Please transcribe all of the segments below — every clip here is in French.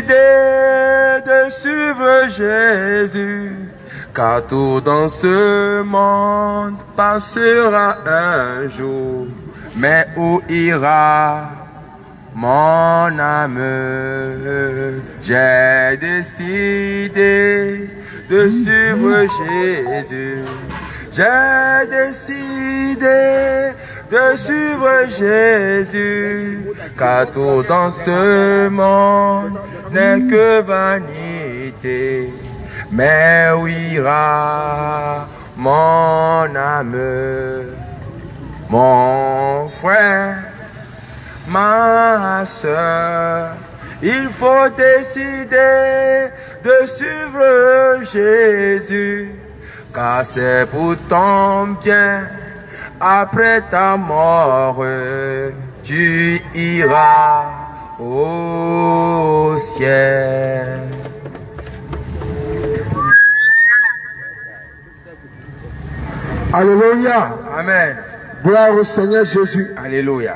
de suivre Jésus, car tout dans ce monde passera un jour. Mais où ira mon âme? J'ai décidé de suivre Jésus. J'ai décidé de suivre Jésus, car tout dans ce monde n'est que vanité. Mais où ira mon âme? Mon frère, ma soeur, il faut décider de suivre Jésus, car c'est pour ton bien. Après ta mort, tu iras au ciel. Alléluia. Amen. Gloire au Seigneur Jésus. Alléluia.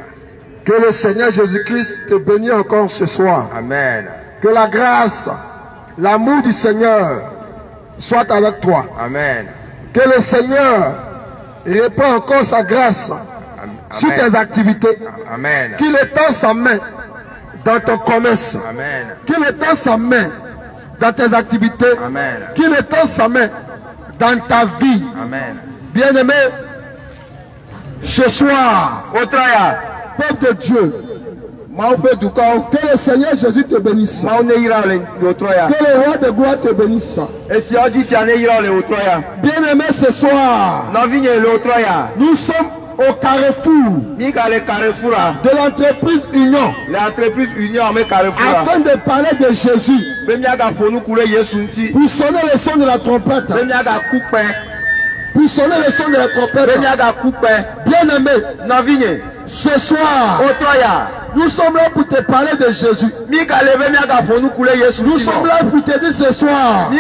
Que le Seigneur Jésus-Christ te bénisse encore ce soir. Amen. Que la grâce, l'amour du Seigneur soit avec toi. Amen. Que le Seigneur répand encore sa grâce sur tes activités. Amen. Qu'il étend sa main dans ton commerce. Amen. Qu'il étend sa main dans tes activités. Amen. Qu'il étend sa main dans ta vie. Amen. Bien-aimé, ce soir, peuple de Dieu, que le Seigneur Jésus te bénisse. Que le roi de gloire te bénisse. Bien-aimé, ce soir, nous sommes au carrefour de l'entreprise Union, afin de parler de Jésus, pour sonner le son de la trompette. Pour sonner le son de la trompette. Bien-aimé, ce soir, nous sommes là pour te parler de Jésus. Nous sommes là pour te dire ce soir que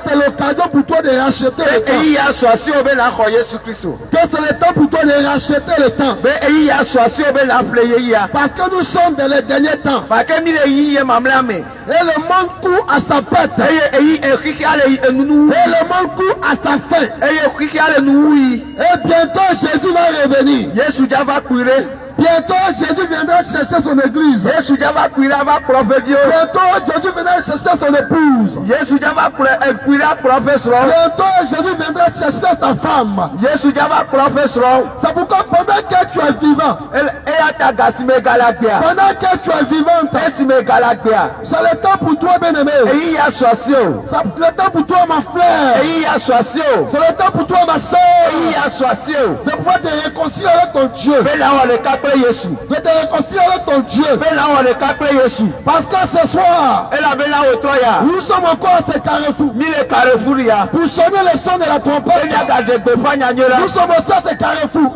c'est l'occasion pour toi de racheter le temps. Que c'est le temps pour toi de racheter le temps. Parce que nous sommes dans les derniers temps. Et le monde court à sa pète. Et le monde court à sa fin. Et bientôt Jésus va revenir. Bientôt Jésus viendra chercher son église. Bientôt Jésus viendra chercher son épouse. Bientôt Jésus viendra chercher sa femme. C'est pourquoi pendant que tu es vivant, pendant que tu es vivant, c'est le temps pour toi, bien-aimé. C'est le temps pour toi, ma frère. C'est le temps pour toi, ma soeur, de pouvoir te réconcilier avec ton Dieu. De te réconcilier avec ton Dieu. Parce que ce soir, nous sommes encore à ce carrefour. Pour sonner le son de la trompette. Nous sommes aussi à ce carrefour.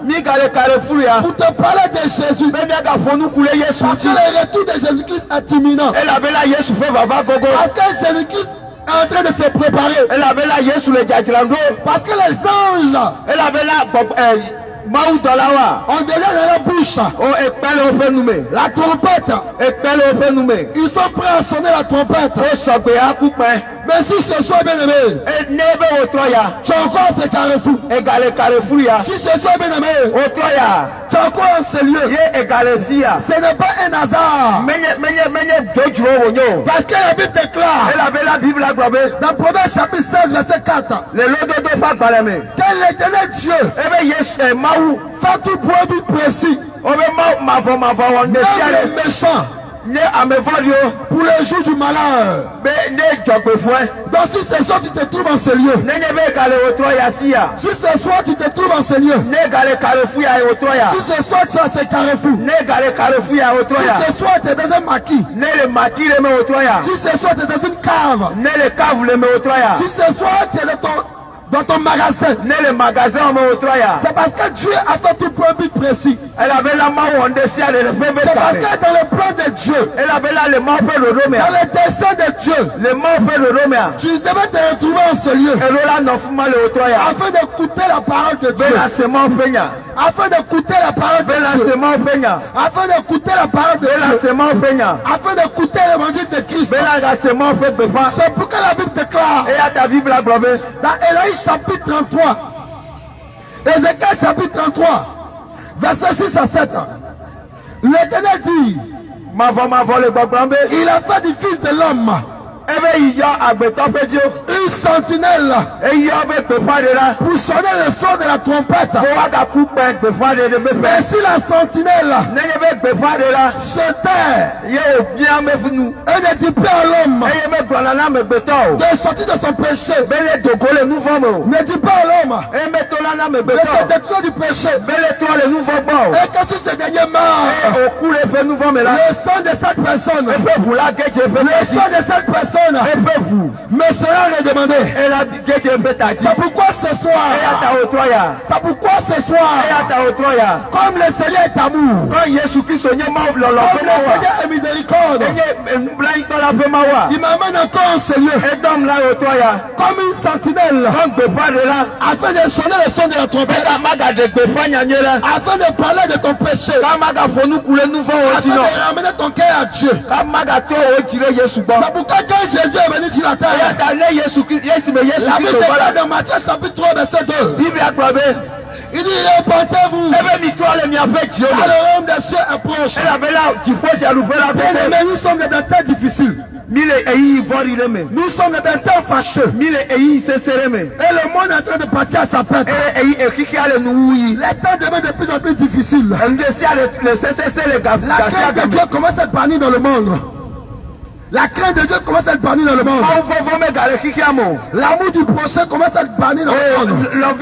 Pour te parler de Jésus. Parce que le retour de Jésus-Christ est imminent. Parce que Jésus-Christ est en train de se préparer. Parce que les anges on déjà dans la bouche la trompette. Ils sont prêts à sonner la trompette. Mais si ce soir, bien aimé, tu as encore ce carrefour. Si ce soir, bien aimé, tu as encore ce lieu. Ce n'est pas un hasard. Parce que la Bible déclare dans Proverbe chapitre 16 verset 4 que l'éternel Dieu fait tout produit précis. Même les méchants pour le jour du malheur. Donc si ce soir tu te trouves en ce lieu, si ce soir tu te trouves en ce lieu, si ce soir tu as ce carrefour, si ce soir tu es dans un maquis, si ce soir tu es dans une cave, si ce soir tu es dans ton magasin. Ne le magasin on retrouve ya. C'est parce que Dieu a fait tout pour un but précis. Elle avait la main on décide de faire. C'est parce que dans le plan de Dieu, elle avait là le mot pour le Roméa. dans le dessein de Dieu, le mot pour le Roméa. Tu devais te retrouver en ce lieu. Et là non fuma le retrouve ya. Afin d'écouter la parole de Dieu. Bela sement peña. Afin d'écouter la parole de Bela Dieu. sement peña. Afin d'écouter la parole de Bela Dieu. sement peña. Afin d'écouter l'évangile de Christ. Bela sement peña. C'est pourquoi la Bible déclare. Et à ta Bible la globe. Dans Ésaïe chapitre 33. Ézéchiel chapitre 33. Verset 6 à 7. L'Éternel dit. Il a fait du fils de l'homme une sentinelle pour sonner le son de la trompette. Et si la sentinelle se tait et ne dit pas à l'homme de sortir de son péché, ne dit pas à l'homme de se détourner du péché, et que si ce dernier meurt, le sang de cette personne, le sang de cette personne me sera redemandé. C'est pourquoi ce soir, c'est pourquoi ce soir, comme le Seigneur est amour, comme le Seigneur est miséricorde, il m'amène encore en ce lieu comme une sentinelle afin de sonner le son de la trompette, afin de parler de ton péché, afin de ramener ton cœur à Dieu. C'est pourquoi quand Jésus est venu sur la terre, la Bible déclare dans Matthieu chapitre 3 verset 2, il dit répentez-vous, car le royaume des cieux est proche. Mais nous sommes dans des temps difficiles. Nous sommes dans des temps fâcheux. Et le monde est en train de partir à sa perte. Les temps deviennent de plus en plus difficiles. La crainte de Dieu commence à être bannie dans le monde. La crainte de Dieu commence à être bannie dans le monde. L'amour du prochain commence à être banni dans le monde. La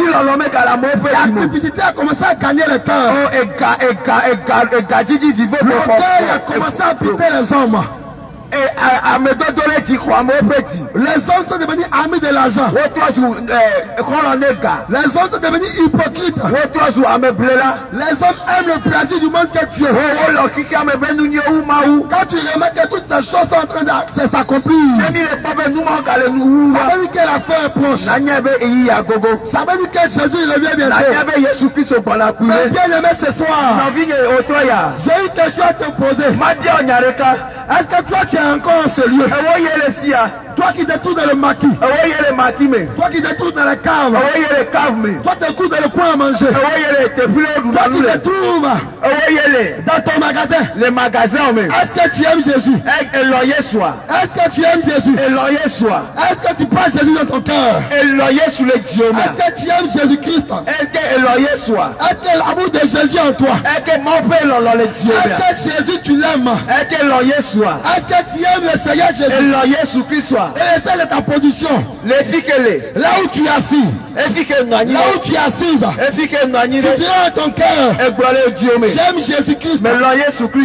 cupidité a commencé à gagner le cœur. L'orgueil a commencé à habiter les hommes. Les hommes sont devenus amis de l'argent. Les hommes sont devenus hypocrites. Les hommes aiment le plaisir du monde que tu es. Quand tu remarques que toutes ces choses sont en train de s'accomplir, ça veut dire que la fin est proche. Ça veut dire que Jésus revient bientôt. Mais bien aimé ce soir, j'ai une question à te poser. Est-ce que toi tu es encore en ce lieu? Toi qui te trouves dans le maquis, toi qui te trouves dans la cave, toi qui te trouves dans le coin à manger, toi qui te trouves dans ton magasin, est-ce que tu aimes Jésus? Est-ce que tu aimes Jésus? Est-ce que tu parles Jésus dans ton cœur? Est-ce que tu aimes Jésus-Christ? Est-ce que l'amour de Jésus en toi? Est-ce que Jésus tu l'aimes? Est-ce que tu aimes le Seigneur Jésus? Et essaie de ta position. Là où tu es assis. Là où tu es assise. Tu diras à ton cœur, j'aime Jésus-Christ.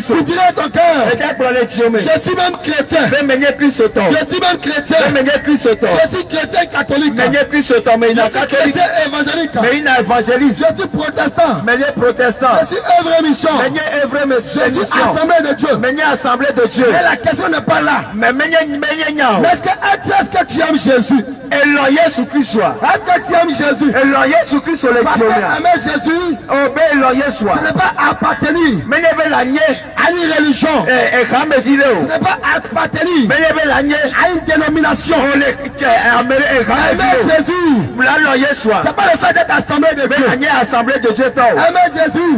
Tu diras à ton cœur, je suis même chrétien. Je suis même chrétien. Je suis chrétien catholique. Je suis chrétien évangélique. Je suis protestant. Je suis œuvre et mission. Je suis assemblée de Dieu. Mais la question n'est pas là. Est-ce que tu aimes Jésus? Est-ce que tu aimes Jésus? Parce que aimer Jésus, ce n'est pas appartenir à une religion. Ce n'est pas appartenir à une dénomination. Aimer Jésus, c'est pas le fait d'être assemblée de Dieu. Aimer Jésus,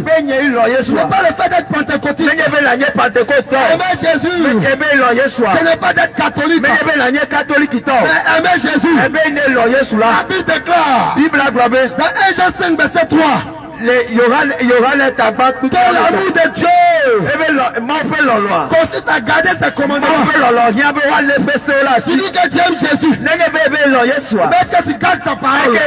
ce n'est pas le fait d'être pentecôtiste. Aimer Jésus, ce n'est pas d'être catholique. Mais aimer Jésus, la Bible déclare dans 1 Jean 5 verset 3 que l'amour de Dieu consiste à garder ses commandements. Tu dis que tu aimes Jésus, mais est-ce que tu gardes sa parole? Tu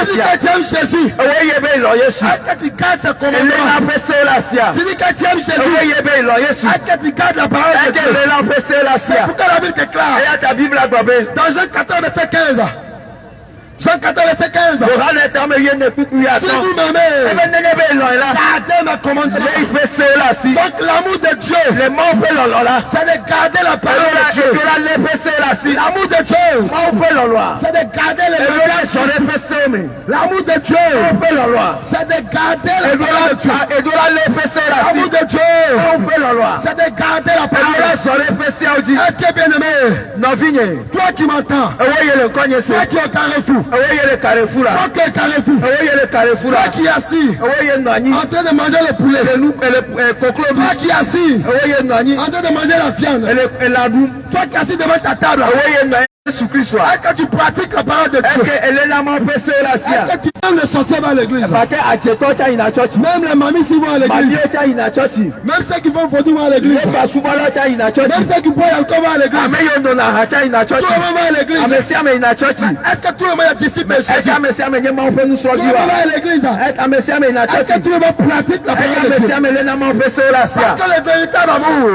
dis que tu aimes Jésus, est-ce que tu gardes ses commandements? Tu dis que tu aimes Jésus, est-ce que tu gardes la parole de Dieu? C'est pourquoi la Bible déclare dans Jean 14 verset 15 Jean 14, verset 15. Si vous m'aimez, gardez ma commandement. Donc l'amour de Dieu, c'est de garder la parole de Dieu. L'amour de Dieu, c'est de garder les paroles. L'amour de Dieu, c'est de garder la parole de Dieu. L'amour de Dieu, c'est de garder la parole. Est-ce que bien aimé, toi qui m'entends, toi qui es au carrefour, toi qui es carrefour, toi qui es assis en train de manger le poulet, toi qui es assis en train de manger la viande, toi qui es assis devant ta table, est-ce que tu pratiques la parole de Dieu? Est-ce que tu aimes les sorciers à l'église? Même les mamies s'y vont à l'église. Même ceux qui vont fondre vont à l'église. Même ceux qui boivent l'alcool vont à l'église. Tout le monde va à l'église. Est-ce que tout le monde est disciple de Jésus? Tout le monde va à l'église. Est-ce que tout le monde pratique la parole de Dieu? Parce que le véritable amour,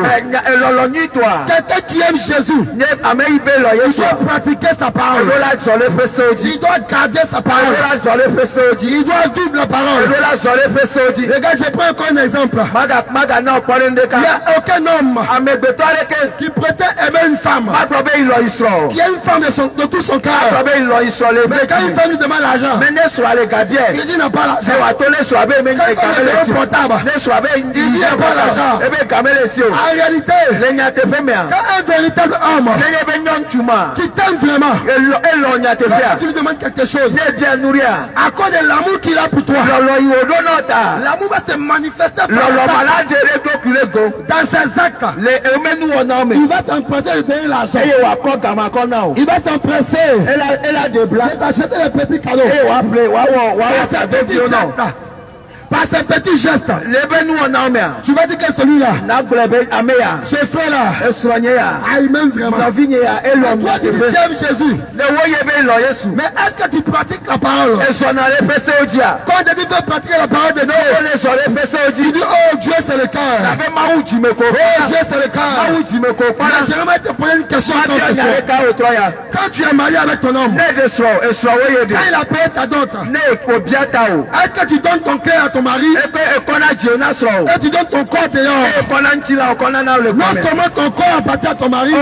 quelqu'un qui aime Jésus, il doit pratiquer sa parole. Il doit garder sa parole. Il doit vivre la parole. Regarde, je prends encore un exemple. Il n'y a aucun homme qui prétend aimer une femme, qui a une femme de tout son cœur. Mais quand une femme lui demande l'argent, il dit n'a pas l'argent. Quand une femme lui demande portable, il dit n'a pas l'argent. En réalité, quand un véritable homme qui t'aime vraiment, tu lui demandes quelque chose, à cause de l'amour qu'il a pour toi, l'amour va se manifester dans ses actes. Il va t'empresser de donner l'argent. Il va t'empresser de t'acheter les petits cadeaux. Par ces petits gestes, tu vas dire que celui-là, ce frère-là, il m'aime vraiment. Toi, tu aimes Jésus. Mais est-ce que tu pratiques la parole? Quand on te dit de pratiquer la parole de Dieu, tu dis, oh Dieu, c'est le cœur. Oh Dieu, c'est le cœur. Mais j'aimerais te poser une question. Quand tu es marié avec ton homme, quand il a payé ta dot, est-ce que tu donnes ton cœur à ton mari et tu donnes ton corps dehors? Non seulement ton corps appartient à ton mari,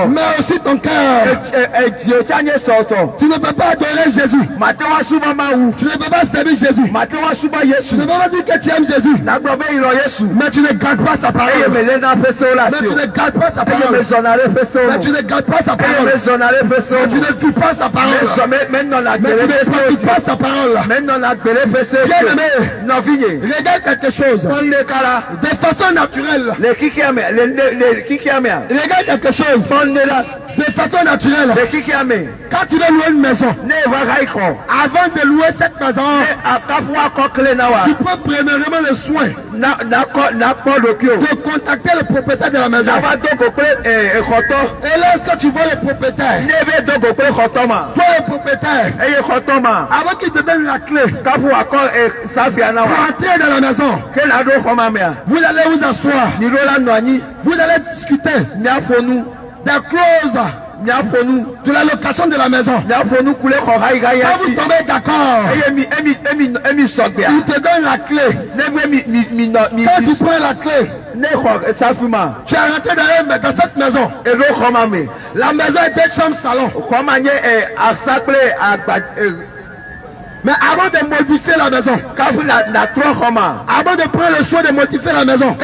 mais aussi ton cœur. Tu ne peux pas adorer Jésus. Tu ne peux pas servir Jésus. Tu ne peux pas dire que tu aimes Jésus, mais tu ne gardes pas sa parole. Mais tu ne gardes pas sa parole. Mais tu ne gardes pas sa parole. Mais tu ne vis pas sa parole. Mais tu ne pratiques pas sa parole. Bien-aimé, regarde quelque chose de façon naturelle. Regarde quelque chose de façon naturelle. Quand tu veux louer une maison, avant de louer cette maison, tu prends premièrement le soin de contacter le propriétaire de la maison. Et lorsque tu vois le propriétaire, toi le propriétaire, avant qu'il te donne la clé pour entrer dans la maison, vous allez vous asseoir, vous allez discuter des clauses de la location de la maison. Quand vous tombez d'accord, il te donne la clé. Quand tu prends la clé, tu es rentré dans cette maison. La maison est deux chambres salon. Mais avant de modifier la maison, avant de prendre le soin de modifier la maison,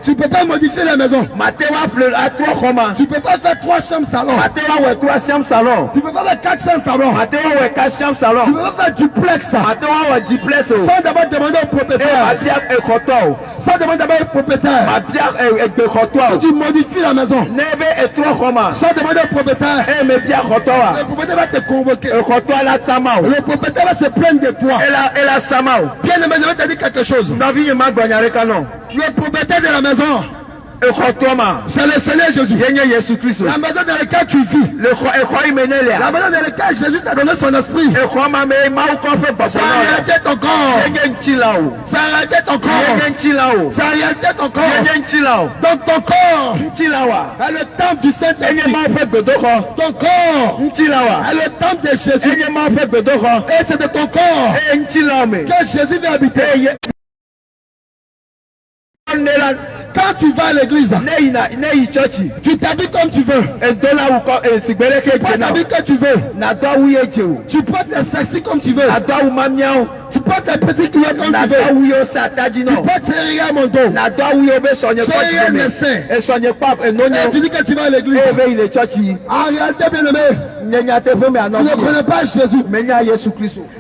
tu ne peux pas modifier la maison. Tu ne peux pas faire 3 chambres salon. Tu ne peux pas faire 4 chambres salon. Tu ne peux pas faire duplex. Sans d'abord demander au propriétaire. Sans demander d'abord au propriétaire. Tu modifies la maison. Sans demander au propriétaire. Le propriétaire va te convoquer. Le propriétaire va se plaindre de toi. Bien aimé, je vais te dire quelque chose. Le propriétaire de la maison C'est le Seigneur Jésus. La maison dans laquelle tu vis. La maison dans laquelle Jésus t'a donné son esprit. Ça a arrêté ton corps. Ça a arrêté ton corps. Ça a arrêté ton corps. Donc ton corps est le temple du Saint-Esprit. Ton corps est le temple de Jésus. Et c'est de ton corps que Jésus veut habiter. Quand tu vas à l'église, tu t'habilles comme tu veux. Tu t'habilles comme tu veux. Tu portes les sexy comme tu veux. Tu portes les petits culottes comme tu veux. Tu portes Seigneur mon dos. Seigneur mes seins. Et tu dis que tu vas à l'église. En réalité, bien aimé, tu ne connais pas Jésus.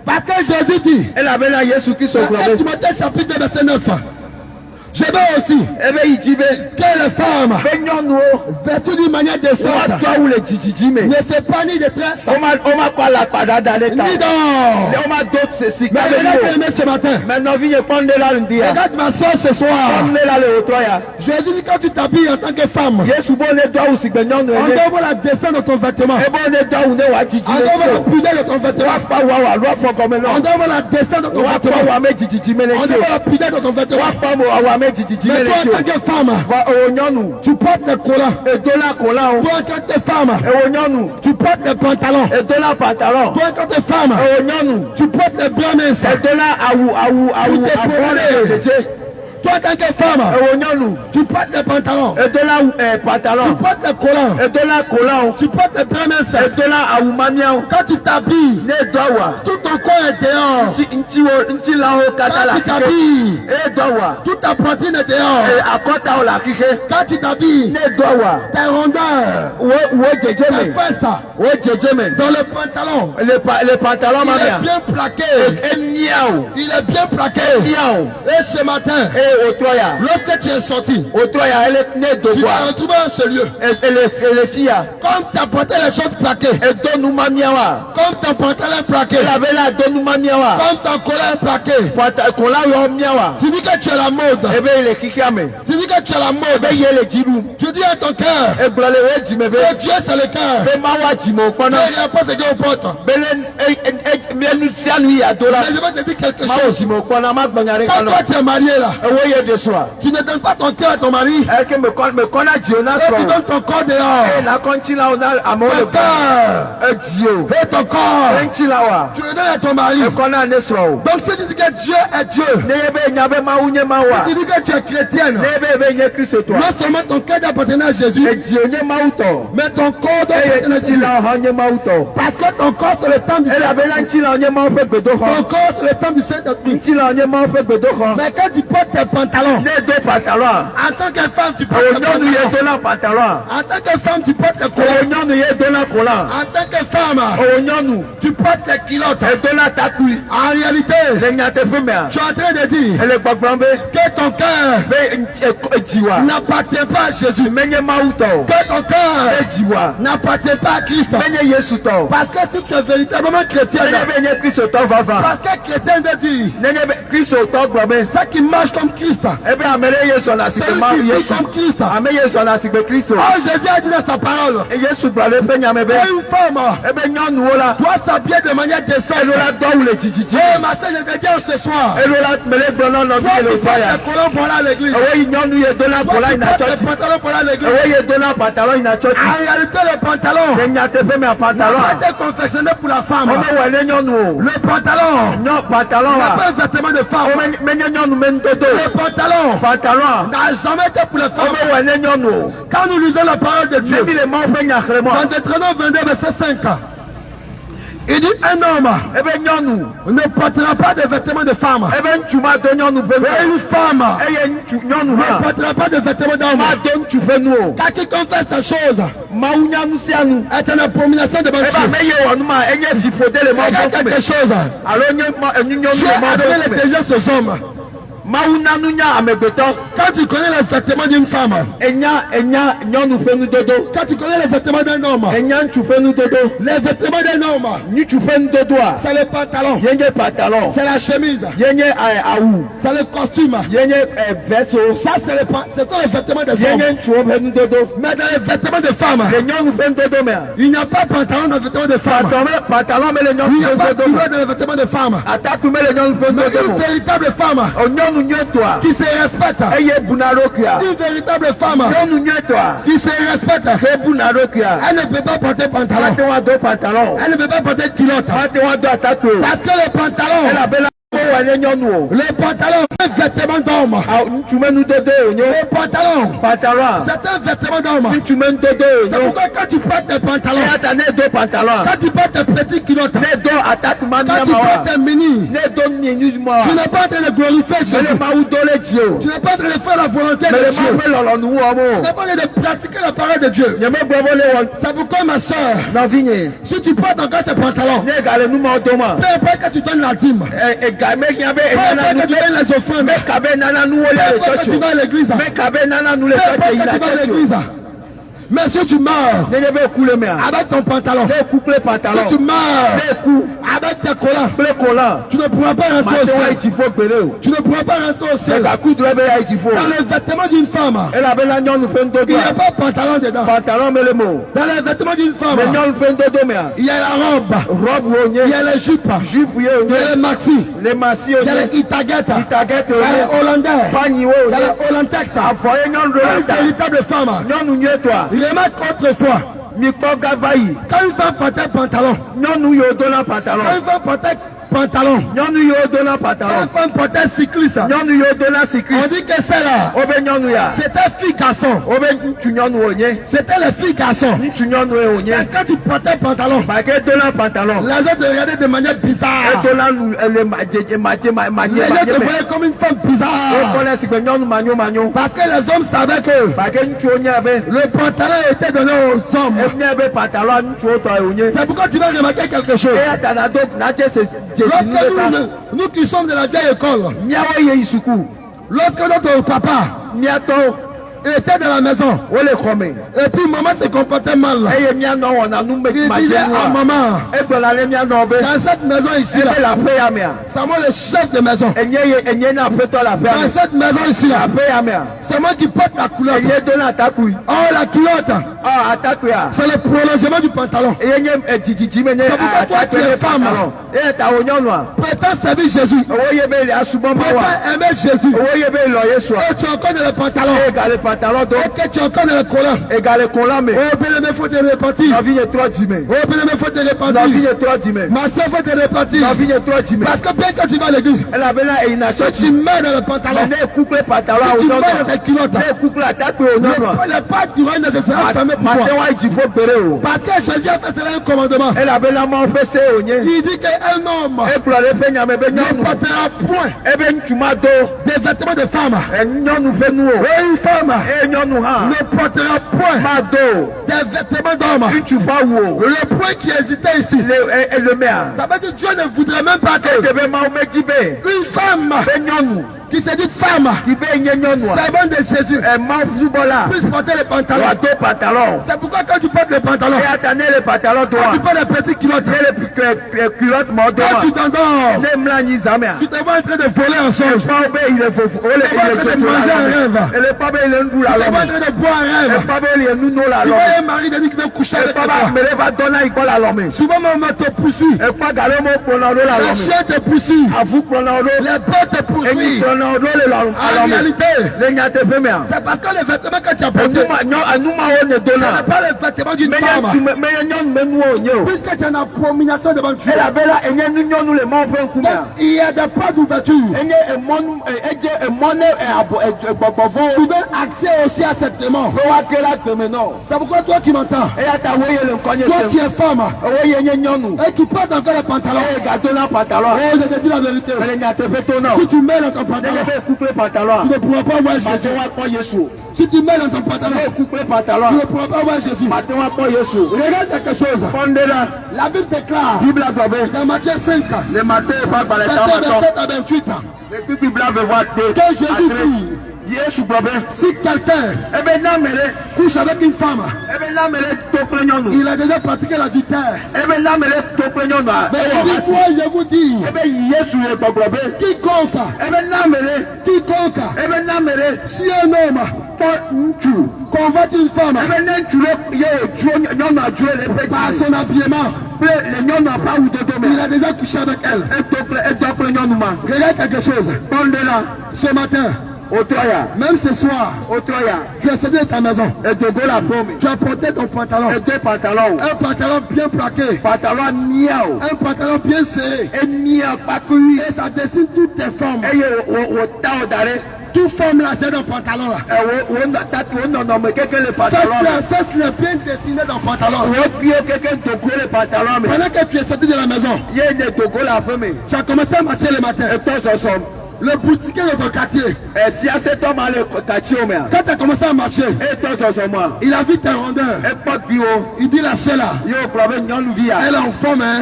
Parce que Jésus dit, dans Timothée chapitre 2 verset 9, je veux aussi que les femmes, vêtues d'une manière décente, ne s'épargnent de détresse, ni d'or. Mais aimé ce matin, regarde ma soeur ce soir. Jésus dit quand tu t'habilles en tant que femme, on doit voir la descente de ton vêtement. On doit voir la pudeur de ton vêtement. On doit voir la descente de ton vêtement. On doit voir la pudeur de ton vêtement. Mais toi en tant que femme, tu portes les collants. Toi en tant que femme, tu portes les pantalons. Toi en tant que femme, tu portes les bras minces. Toi en tant que femme, tu portes les pantalons. Tu portes les collants. Tu portes les bras minces. Quand tu t'habilles, tout ton corps est dehors. Quand tu t'habilles, toute ta poitrine est dehors. Quand tu t'habilles, tes rondeurs, tes fesses, dans le pantalon, il est bien plaqué. Il est bien plaqué. Et ce matin, lorsque tu es sorti, tu vas retrouver en ce lieu. Comme tu as porté les choses plaquées, comme ton pantalon est plaqué, comme ton collant est plaqué, tu dis que tu es la mode. Tu dis que tu es la mode. Tu dis à ton cœur que Dieu c'est le cœur. Tu n'as pas ce Dieu au porte. Mais je vais te dire quelque chose. Quand toi tu es marié là, tu ne donnes pas ton cœur à ton mari. Et tu donnes ton corps dehors. Ton cœur et ton corps, tu le donnes à ton mari. Donc si tu dis que Dieu est Dieu, tu dis que tu es chrétienne, non seulement ton cœur doit appartenir à Jésus, mais ton corps doit appartenir à Jésus. Parce que ton corps c'est le temple du Saint-Esprit. Ton corps c'est le temple du Saint-Esprit. Mais quand tu portes tes pantalons, en tant que femme tu portes tes pantalons. En tant que femme tu portes tes collants. En tant que femme tu portes tes culottes. En réalité, tu es en train de dire que ton cœur n'appartient pas à Jésus. Que ton cœur n'appartient pas à Christ. Parce que si tu es véritablement chrétien, parce que chrétien veut dire ça qui marche comme Christ. Celui qui vit comme Christ. Oh, Jésus a dit dans sa parole, une femme doit s'habiller de manière décente. Et ma soeur, je te dis ce soir, toi qui portes les collants pour aller à l'église, toi qui portes les pantalons pour aller à l'église, en réalité le pantalon n'a pas été confectionné pour la femme. Le pantalon n'a pas un vêtement de femme. Le pantalon n'a jamais été pour les femmes. Quand nous lisons la parole de Dieu, dans Deutéronome 22 verset 5, il dit un homme ne portera pas de vêtements de femme. Et une femme ne portera pas de vêtements d'homme. Car quiconque fait cette chose est une abomination devant Dieu. Regarde quelque chose. Dieu a donné l'intelligence aux hommes. Quand tu connais les vêtements d'une femme, quand tu connais les vêtements d'un homme, les vêtements d'un homme, c'est le pantalon, c'est la chemise, c'est le costume, ça ce sont les vêtements des hommes. Mais dans les vêtements des femmes, il n'y a pas pantalon dans les vêtements des femmes. Il n'y a pas culotte dans les vêtements des femmes. Mais une véritable femme qui se respecte, une véritable femme qui se respecte, elle ne peut pas porter pantalon, elle ne peut pas porter culotte, parce que le pantalon, le pantalon, c'est un vêtement d'homme. Le pantalon, c'est un vêtement d'homme. C'est pourquoi quand tu portes tes pantalons, quand tu portes tes petites culottes, quand tu portes tes mini, tu n'es pas en train de glorifier Jésus. Tu n'es pas en train de faire la volonté de Dieu. Tu n'es pas en train de pratiquer la parole de Dieu. C'est pourquoi ma soeur, si tu portes encore ces pantalons, peu importe que tu donnes la dîme, peu importe que tu donnes les offrandes, peu importe que tu vas à l'église, peu importe que tu vas à l'église. Mais si tu meurs avec ton pantalon, si tu meurs avec tes collants, tu ne pourras pas rentrer au ciel. Tu ne pourras pas rentrer au ciel. Dans les vêtements d'une femme, il n'y a pas pantalon dedans. Dans les vêtements d'une femme, il y a la robe, il y a les jupes, il y a les maxi, il y a les itaguettes, il y a les hollandais, il y a les hollandex. Une véritable femme. Il remarque autrefois, quand une femme portait pantalon, quand une femme portait pantalon, quand une femme portait cycliste, on dit que c'est là, c'était fille garçon, c'était les filles garçons. Quand tu portais pantalon, les gens te regardaient de manière bizarre, les gens te voyaient comme une femme bizarre, parce que les hommes savaient que le pantalon était donné aux hommes. C'est pourquoi tu vas remarquer quelque chose. Lorsque nous qui sommes de la vieille école, lorsque notre papa était dans la maison, et puis maman se comportait mal, il disait à maman, dans cette maison ici, c'est moi le chef de maison. Dans cette maison ici, c'est moi qui porte la culotte. Oh, la culotte, c'est le prolongement du pantalon. C'est pourquoi toi tu es femme, prétends servir Jésus, prétends aimer Jésus, et tu es encore dans le pantalon, et que tu es encore dans le collant. Oh bien-aimé, faut te repentir. Oh bien-aimé, faut te repentir. Ma soeur, faut te repentir. Parce que bien que tu vas à l'église, si tu mets dans le pantalon, si tu mets dans tes culottes, le pas du roi ne sera fermé pour toi. Parce que Jésus a fait cela un commandement. Il dit qu'un homme ne portera point des vêtements de femme. Et une femme ne portera point des vêtements d'homme. Le point qui hésitait ici, ça veut dire que Dieu ne voudrait même pas que une femme qui se dit femme, servante de Jésus, puisse porter les pantalons. C'est pourquoi quand tu portes les pantalons, quand tu portes les petites culottes, quand tu t'endors, tu te vois en train de voler en songe, tu te vois en train de manger un rêve, tu te vois en train de boire un rêve, tu vois un mari de dit qu'il veut coucher avec toi. Souvent maman te poursuit, la chienne te poursuit, les portes te poursuivent. En réalité, c'est parce que les vêtements que tu as portés, ce n'est pas les vêtements d'une femme. Puisque tu es en abomination devant Dieu. Donc, il y a des pas d'ouverture. Tu donnes accès aussi à cette demande. C'est pourquoi toi qui m'entends, toi qui es femme, et qui porte encore les pantalons, oh, je te dis la vérité. Si tu mets dans ton pantalon, pantalon, couper pantalon. tu ne pourras pas voir Jésus. Si tu mets dans ton pantalon, Couper pantalon. tu ne pourras pas voir Jésus. Regarde quelque chose. La Bible déclare Bible a trouvé. dans Matthieu 5, Le matin pas par les verset temps. 27 à 28, Le Bible a voir que Jésus dit, Jésus problème. si quelqu'un Eh ben non mais couche avec une femme, il a déjà pratiqué l'adultère. Mais il dit, moi je vous dis, quiconque, si un homme convoite une femme par son habillement, il a déjà couché avec elle. Regarde quelque chose. Ce matin, même ce soir, tu es sorti de ta maison. Tu as porté ton pantalon. Un pantalon bien plaqué. Un pantalon bien serré. Et ça dessine toutes tes formes. Toute forme là, c'est dans le pantalon là. Fais-le bien dessiné dans le pantalon. Pendant que tu es sorti de la maison, tu as commencé à marcher le matin. Le boutiquier de ton quartier, quand tu as commencé à marcher, il a vu tes rondeurs. Il dit la seule là, elle est en forme, hein?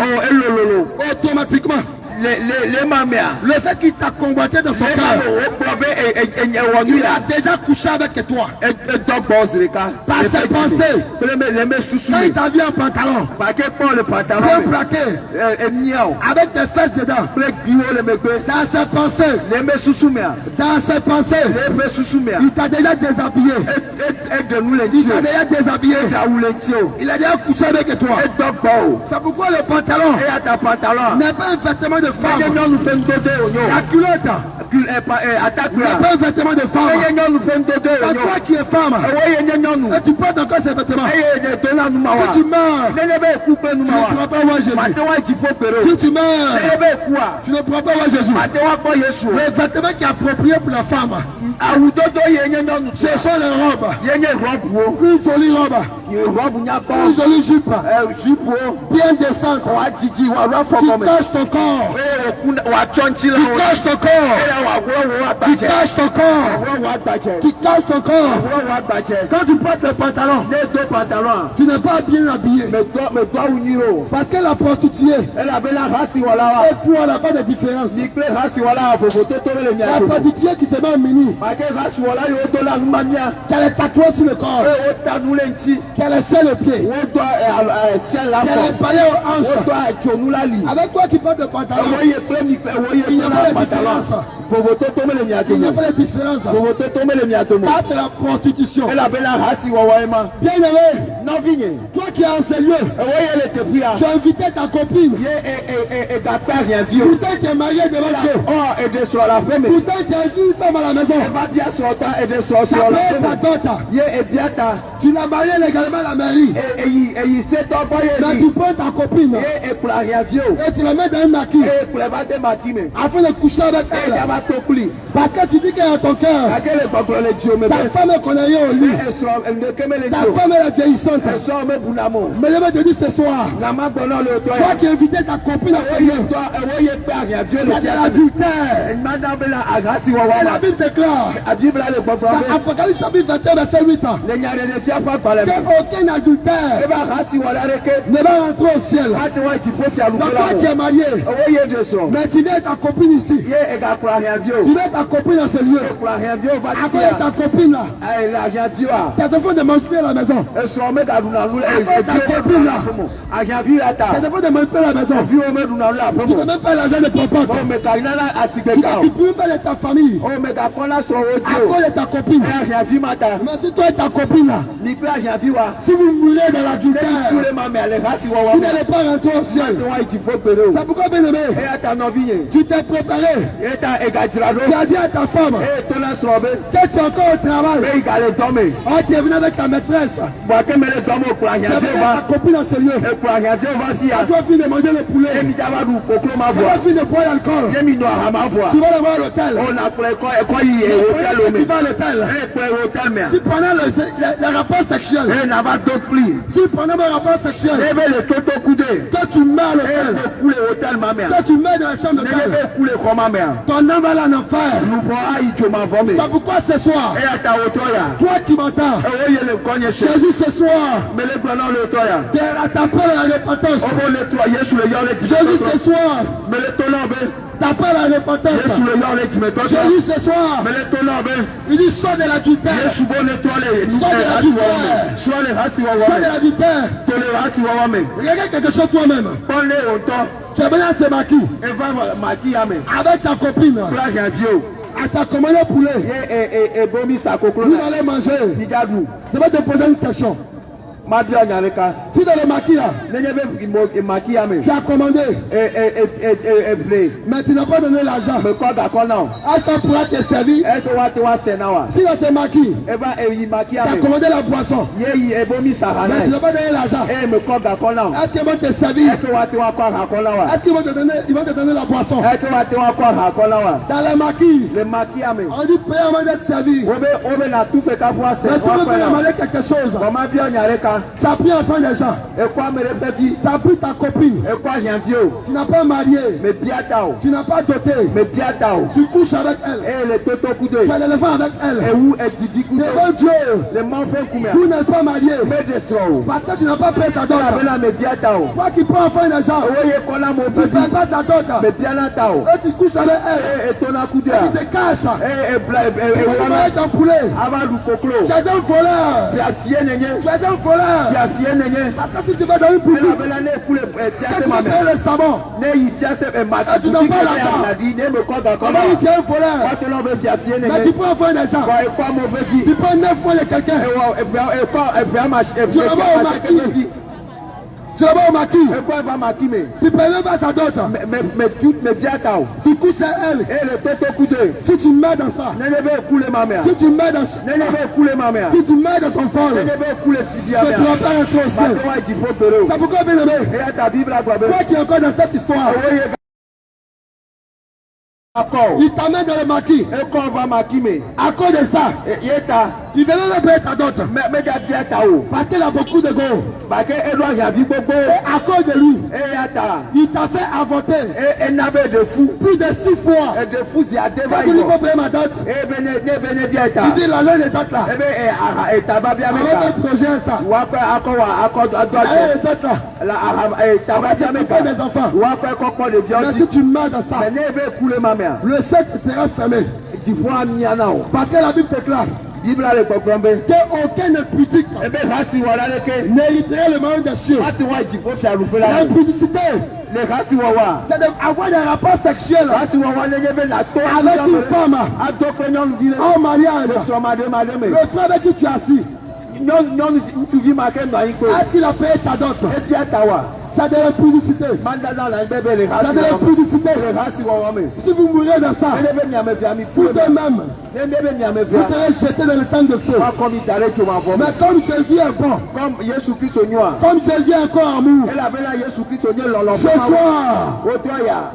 Automatiquement. Le fait qu'il t'a convoité dans son cœur, il a déjà couché avec toi. Par ses pensées, quand il t'a vu en pantalon, bien plaqué, avec tes fesses dedans, dans ses pensées, il t'a déjà déshabillé. Il t'a déjà déshabillé. Il a déjà couché avec toi. C'est pourquoi le pantalon n'est pas un vêtement de femme. La culotte n'est pas un vêtement de femme. C'est toi qui es femme. Et tu portes encore ces vêtements. Si tu meurs, tu ne pourras pas voir Jésus. Si tu meurs, tu ne pourras pas voir Jésus. Le vêtement qui est approprié pour la femme, ce sont les robes. Une jolie robe. Une jolie jupe. Bien décente. Qui cache ton corps. Qui cache ton corps. Qui cache ton corps. Qui cache ton corps. Quand tu portes le pantalon, tu n'es pas bien habillé. Parce que la prostituée et toi, elle n'a pas de différence. La prostituée qui se met en mini, qu'elle est tatouée sur le corps, qu'elle est sur le pied, qu'elle est paillée aux hanches. Avec toi qui porte le pantalon, il n'y a pas de différence. Il n'y a pas de différence. Ça, c'est la prostitution. Bien aimé, toi qui es en ce lieu, tu as invité ta copine. Pourtant, tu es marié devant Dieu. Pourtant, tu as vu une femme à la maison. Ta mère, sa dot. Tu l'as mariée légalement à la mairie. Mais tu prends ta copine et tu la mets dans un maquis afin de coucher avec elle. Parce que tu dis qu'elle est dans ton cœur. Ta femme est condamnée au lit. Ta femme est vieillissante. Mais je vais te dire ce soir, toi qui as invité ta copine à ce lieu, c'est de l'adultère. Et la Bible déclare dans Apocalypse chapitre 21 verset 8 qu'aucun adultère ne va rentrer au ciel. Donc toi qui es marié, mais tu viens ta copine ici, tu viens ta copine dans ce lieu, avec ta copine là, tu as de manger à la maison, avec ta copine là, tu as de manger à la maison, tu n'as même pas l'argent de popote, tu peux pas de ta famille, à cause de ta copine. Mais si toi et ta copine là, si vous mourrez dans l'adultère, vous n'allez pas rentrer au ciel. C'est pourquoi, bien aimé, tu t'es préparé. Tu as dit à ta femme que tu es encore au travail. Oh, tu es venu avec ta maîtresse. Tu es venu ta copine dans ce lieu. Et pour regarder, on va dire. Tu vas finir de manger le poulet. Et tu vas nous conclure ma Tu voix. vas finir de boire l'alcool. Et tu vas ma voix. Tu vas aller voir à l'hôtel. On a pris quoi hôtel. Tu vas à l'hôtel. Et pour hôtel, mais. Si pendant le rapport sexuel. Et n'a pas d'autre prix. Si pendant le rapport sexuel. Et bien le toto coudé. Toi tu mets à l'hôtel. Et pour l'hôtel, ma mère. Toi tu mets dans la chambre d'hôtel. Et pour le comment, mère. Ton âme va aller en enfer. Nous pourrons y tu m'as formé. C'est pourquoi ce soir. Et à ta hauteur. Toi qui m'entends. Et oui, le cogne. Jésus ce soir. Mais le prenons l'auteur. T'appelles à la repentance. On va nettoyer sur le yard. Jésus ce soir. Mais le tonneau, t'appelles à la repentance. Jésus ce soir. Mais le tonneau, il dit sors de l'adultère. Sors de l'adultère. Sors de l'adultère. Regarde quelque chose toi-même. Tu es venu à ce maquis. Avec ta copine. À ta commande poulet. Vous allez manger. Je vais te poser une question. Si dans le maquis là, tu as commandé, mais tu n'as pas donné l'argent, est-ce qu'on pourra te servir? Si dans ce maquis, tu as commandé la boisson, mais tu n'as pas donné l'argent, est-ce qu'ils vont te servir? Est-ce qu'ils vont te donner la boisson? Dans le maquis, on dit payer avant d'être servi. Mais tu veux payer avant quelque chose. Tu as pris enfant des gens. Tu as pris ta copine. Tu n'as pas marié. Tu n'as pas doté. Tu couches avec elle. Tu as l'éléphant avec elle. Devant Dieu. Tu n'es pas marié. Parce que tu n'as pas payé ta dot. Toi qui prends enfant des gens. Tu ne payes pas ta dot. Et tu couches avec elle. Et tu te caches. Tu vas être un poulet. Tu es un voleur. Tu es un voleur. Parce que tu vas dans une boutique. Tu payes le savon. Tu n'as pas l'argent. Comment tu es un voleur? Mais tu prends un des gens. Tu prends 9 fois de quelqu'un. Tu vas au maquis. Tu vas au maquis. Tu payes même pas sa dot. Tu couches à elle. Si tu mets dans ça. Si tu mets dans ça. Si tu mets dans ton fond. Tu ne pourras pas rentrer au ciel. C'est pourquoi bien aimé. Toi qui es encore dans cette histoire. Il t'amène dans le maquis. À cause de ça, il veut même payer ta dot. Parce qu'il a beaucoup de go. Et à cause de lui, il t'a fait avorter plus de 6 fois. Quand tu dis faut payer ma dot, il dit l'argent est dot là. Avec un projet ça. Elle est dot là. C'est des enfants. Mais si tu meurs dans ça, le secte sera fermé. Parce que la Bible déclare qu'aucun impudique n'hériterait le royaume des cieux. L'impudicité, c'est d'avoir des rapports sexuels avec une femme en mariage. Le frère avec qui tu es assis, est-ce qu'il a payé ta dot? C'est de l'impudicité. C'est de l'impudicité. Si vous mourrez dans ça, vous de même, vous serez jeté dans le temps de feu. Mais comme Jésus est bon, comme Jésus est encore amour, ce soir,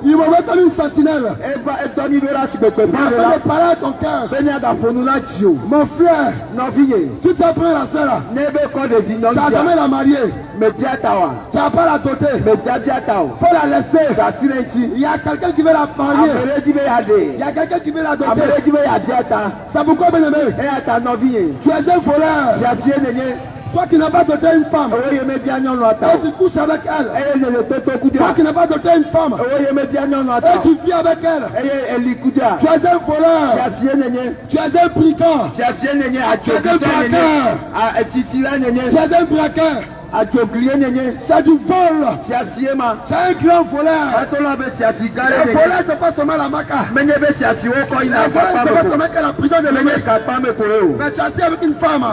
il m'envoie comme une sentinelle. Afin de parler à ton cœur. Mon frère, si tu apprends la soeur là, tu n'as jamais la mariée. Tu n'as pas la dotée. Faut la laisser. Il y a quelqu'un qui veut la marier. Il y a quelqu'un qui veut la doter. C'est pourquoi, bien aimé, tu es un voleur. Toi qui n'as pas doté une femme, et tu couches avec elle. Toi qui n'as pas doté une femme, et tu vis avec elle. Tu es un voleur. Tu es un brigand. Tu es un braqueur. Tu es un braqueur. C'est du vol. C'est un grand voleur. Le voleur, c'est pas seulement la maca. Le voleur, c'est pas seulement la prison de l'ennemi. Mais tu as assis avec une femme.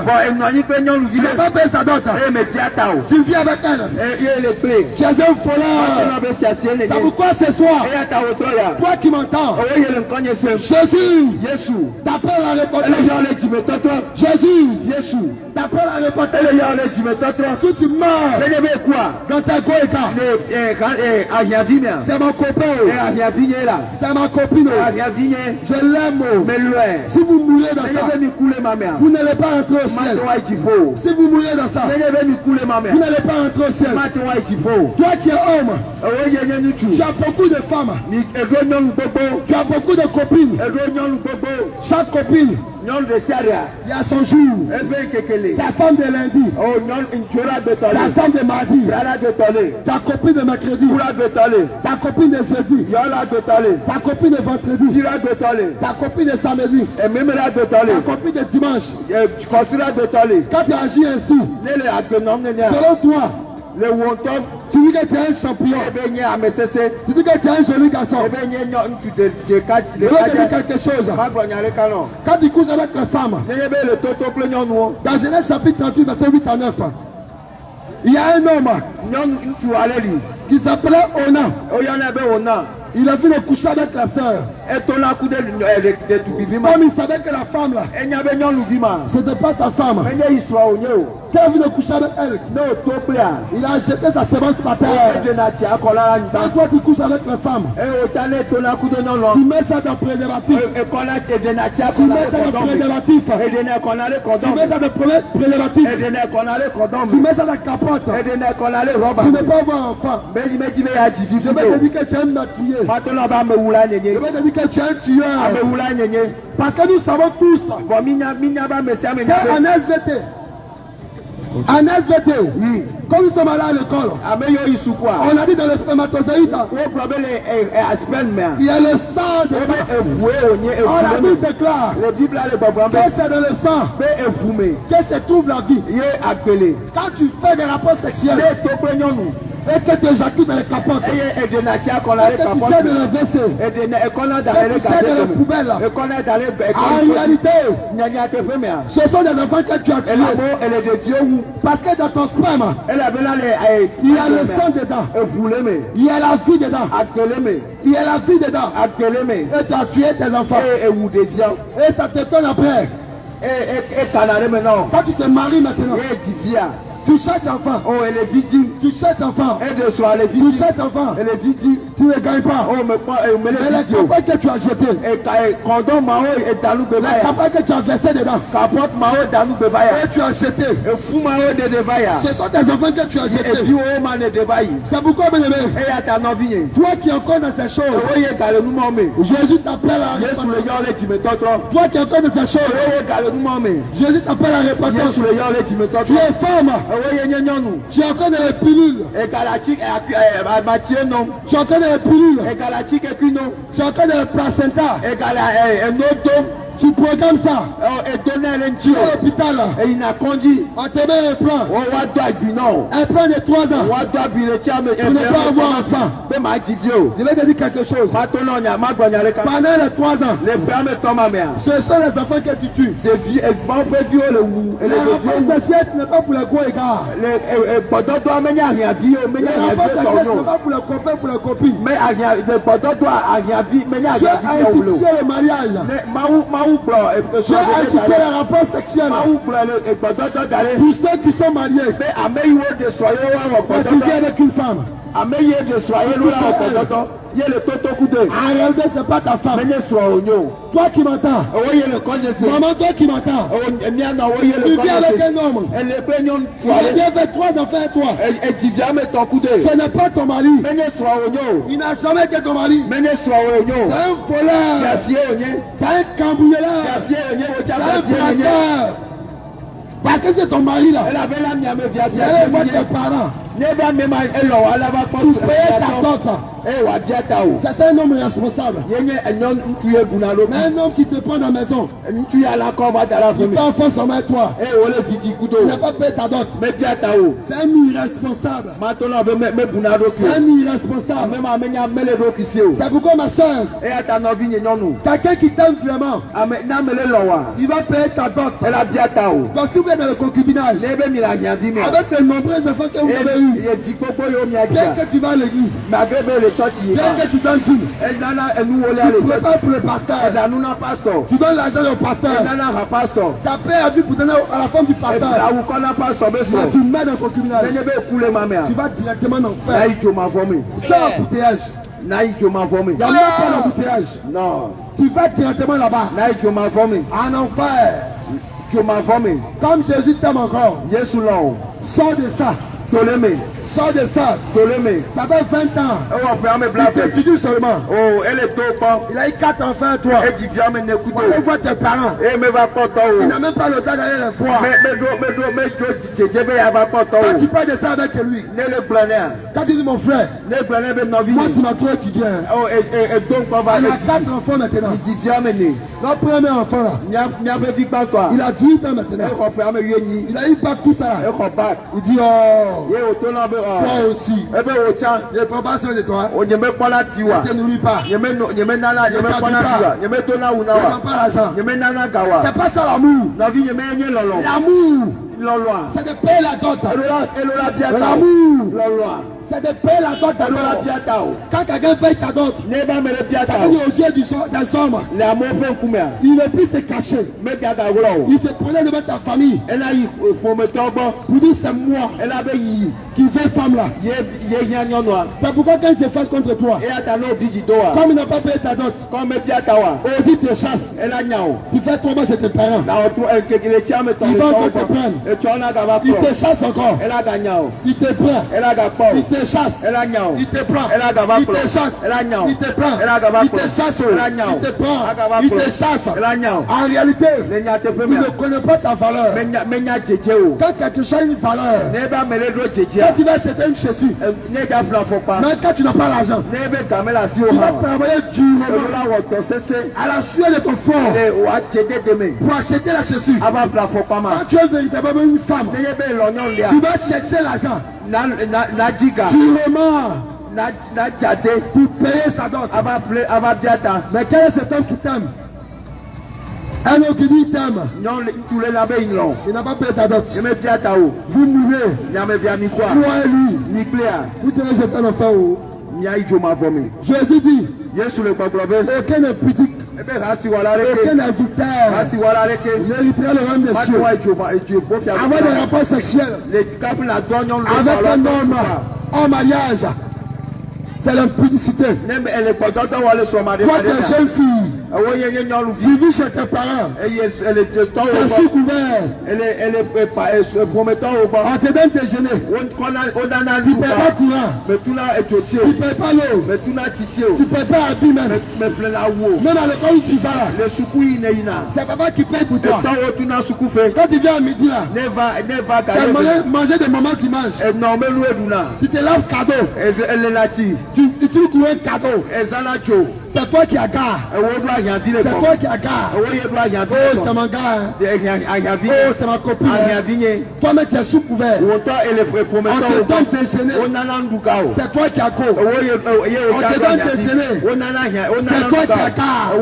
Tu n'as pas payé sa dot. Tu vis avec elle. Tu es un voleur. C'est pourquoi ce soir, toi qui m'entends, Jésus t'appelle à répondre. Jésus t'appelle à répondre. Si tu meurs Bien-aimé quoi? dans ta goïka, c'est mon copain, c'est ma copine, je l'aime. Mais loin. Si vous mourrez dans ça, vous n'allez pas entrer au ciel. Si vous mourrez dans ça, vous n'allez pas entrer au ciel. Toi qui es homme, tu as beaucoup de femmes, tu as beaucoup de copines. Chaque copine, il y a son jour. Ta femme de lundi, ta femme de mardi, ta copine de mercredi, ta copine de jeudi, ta copine de vendredi, ta copine de samedi, ta copine de dimanche. Quand tu agis ainsi, selon toi, tu dis que tu es un champion, tu dis que tu es un joli garçon. Je vais te dire quelque chose. Quand tu couches avec la femme, dans Genèse chapitre 38, verset 8 à 9, il y a un homme qui s'appelait Onan. Il a vu le coucher avec la sœur. Comme il savait que la femme là, c'était pas sa femme. Quand il a vu le coucher avec elle, il a jeté sa semence par terre. Quand toi tu couches avec la femme, tu mets ça dans le préservatif. Tu mets ça dans le préservatif. Tu mets ça dans le préservatif. Tu mets ça dans la capote. Tu ne peux pas avoir enfant. Je vais te dire que tu es un meurtrier. Je vais te dire que tu es un tueur. Parce que nous savons tous en SVT, quand nous sommes allés à l'école, on a dit dans le spermatozoïde, il y a le sang de on la Bible déclare que c'est dans le sang que se trouve la vie. Quand tu fais des rapports sexuels et que tu éjacules dans les capotes, et que tu jettes dans le WC, et que tu jettes dans les poubelles, en réalité, ce sont des enfants que tu as tués. Parce que dans ton sperme, il y a le sang dedans, il y a la vie dedans, il y a la vie dedans, et tu as tué tes enfants. Et ça te donne après. Quand tu te maries maintenant, tu cherches enfant. Oh, elle est victime. Tu cherches enfant. Tu cherches enfant. Elle est victime. Tu ne gagnes pas. Oh, mais la capote que tu as jeté. La capote que tu as versé dedans. Et tu as jeté. Ce sont des enfants que tu as jetés. C'est pourquoi, bien aimé, toi qui es encore dans ces choses, Jésus t'appelle à repentance. Toi qui es encore dans ces choses, Jésus t'appelle à repentance. Tu es femme. Tu es encore dans les pilules. Tu es encore dans les pilules. Tu es encore dans le placenta. Tu programmes ça. Tu es à l'hôpital. On te met un plan. Un plan de 3 ans. Tu ne peux pas avoir enfant. Je vais te dire quelque chose. Pendant les 3 ans, ce sont les enfants que tu tues. Les enfants sexuels, ce n'est pas pour les gros égards. Les enfants sexuels, ce n'est pas pour les copains, pour les copines. Tu as institué le mariage. Tu as institué le rapport sexuel pour ceux qui sont mariés. Tu viens avec une femme. En réalité, ce n'est pas ta femme. Toi qui m'entends, maman, toi qui m'entends, tu viens avec un homme. Tu viens avec 3 enfants à toi. Ce n'est pas ton mari. Il n'a jamais été ton mari. C'est un voleur. C'est un cambrioleur. C'est un braqueur. Parce que c'est ton mari là. Elle voit tes parents. Tu payes ta dot. C'est un homme responsable. Mais un homme qui te prend dans la maison, il fait enfance envers toi. Il n'a pas payé ta dot. C'est un irresponsable. C'est un irresponsable. C'est pourquoi ma soeur, quelqu'un qui t'aime vraiment, il va payer ta dot. Donc si vous êtes dans le concubinage, avec les nombreux enfants que vous avez eus, vie. Et puis pourquoi yo mi a dit. Bien que tu vas à l'église. Malgré le church yi. Bien que tu donnes tout. Et nana et nous olé Tu le church. prépares pour le pasteur. Et là nous na pasteur. Tu donnes l'argent au pasteur. Et nana ha pasteur. Tu as payé la vie pour donner à la femme du Et là pasteur. où qu'on a pasteur be so. Mais tu mets dans ton criminel. Nenye be couler ma mère. Tu vas directement en Na enfer. yi jo ma vomi. Sans embouteillage. Na yi jo ma vomi. Il n'y a même pas d'embouteillage. Non. Tu vas directement là-bas. Na yi jo ma vomi. En enfer. Jo ma vomi. Comme Jésus t'aime encore. Yesu lo. Sors de ça. Toleme. Sors de ça. Toleme. Ça fait 20 ans. E wo pe ame Il blague. t'étudie seulement. Oh, elle est tôt pas. Il a eu 4 enfants, toi. Et tu viens me n'écouter. Il voit tes parents. Et me va pas Il n'a toi. même pas le temps d'aller les voir. Je vais y avoir pas toi. Quand tu parles de ça avec lui, Ne le blaner. quand tu dis mon frère, Ne blaner même dans vie. moi tu m'as trop étudié. Oh, et donc on va Il a 4 enfants maintenant. il dit viens mener. Notre premier enfant là, Nya be vi pas toi. il a 18 ans E maintenant. ko pe ame yeni. Il a eu pas tout ça là. E ko back. Il dit oh, Ye o to na be toi oh. aussi. E be o cha. Je ne prends pas soin de toi. O nyeme kwala tiwa. Ne te nourris pas. Nyeme nana, nyeme kwala tiwa. Nyeme to na Ne una prends wa. pas l'argent. Nyeme nana gawa. C'est pas ça l'amour. Na vi nyeme yenye lolo. L'amour, Lolo. c'est de payer la dot. Elola biata. L'amour, Lolo. c'est de payer la dot Elola d'abord. biata o. Quand quelqu'un paye ta dot, Ne ba mere biata ça o. veut dire aux yeux des hommes, Le amour pe kumia. il ne peut plus se cacher. Me biata wo. Il se prenait devant ta famille Elle a eu pour me tomber. pour dire c'est moi Elle avait eu. qui fais femme là. Ye nyanyo noa. C'est pourquoi quand il se fait contre toi, Et ata no bigi doa. comme il n'a pas payé ta dot, Comme me biata wa. on dit te chasse. Elle a nyao. Tu fais tomber chez tes parents. Na otu le chame to Il le va to. encore te prendre. E to na ga ba Il pro. te chasse encore. Elle a ganyao. Il te prend. Elle a ga po. Il te chasse. Elle a nyao. Il te prend. Elle a ga ba Il pro. te chasse. Elle a nyao. Il te prend. Elle a ga ba Il pro. te chasse. Elle a nyao. Il te prend. Elle a ga ba Il pro. te chasse. Elle a nyao. En réalité, Le nya te pe tu me. ne connais pas ta valeur. Menya jeje o. Quand quelque chose a une valeur, Ne ba mele do quand jeje. tu vas acheter une chaussure, Ne ga fla fo pa. mais quand tu n'as pas l'argent, Ne be gamela si o tu vas ha. travailler durement Elola wo to sese. à la sueur de ton front Le wa jede de me. pour acheter la chaussure. Aba fla fo pa ma. Quand tu es véritablement une femme, Ne ye be lo nyon lia. tu vas chercher l'argent Na jiga. durement Na jade. pour payer sa dot. Aba biata. Mais quel est cet homme qui t'aime? Un homme qui dit il t'aime, Nyon tu le la be inlon. il n'a pas payé ta dot. Yeme biata o. Vous mourrez, Nyame via mi kwa. toi et lui. Ni clear. Vous serez jeté en enfer. Nya ijo ma vomi. Jésus dit, Yesu le gbogbobe. aucun n'est pudique, Ebe rasi wala aucun reke. n'est adultère Rasi wala reke. méritera le royaume des cieux. Matuwa ijo bofia. Avoir des rapports sexuels Le couple la donyon le avec un homme en mariage, c'est l'impudicité. Neme ele pododo wale so ma de Toi, ma de. tes jeunes filles, Ewo yenye nyolu vi. tu vis chez tes parents, Elle se to tu es o. sous couvert, Elle pas promettant au bas. on te donne déjeuner, On a un tu ne payes pas courant, mais tout là est au tu ne payes pas l'eau, mais tout là tissé. tu ne payes pas habit même. Mais plein la wo. Même à l'école où tu vas là, Le soukou ina. c'est papa qui paye pour Et toi. tant au tout na soukou fait. Quand tu viens à midi là, Neva c'est gagne. manger des moments dimanche. Et non mais loué duna. Tu te laves cadeau, Elle est là ti. tu utilises un cadeau. Et zana cho. C'est toi qui as gare. Et wo doit rien dire. C'est toi qui as gare. Et wo ye doit rien Oh, dire. c'est mon gars. Rien Oh, c'est ma copine. Rien vigné. Toi-même, tu es sous couvert. Ou autant elle est promettant On te au bas. donne déjeuner. On a l'andouka. C'est toi qui as go. On te donne déjeuner. C'est toi qui as gare.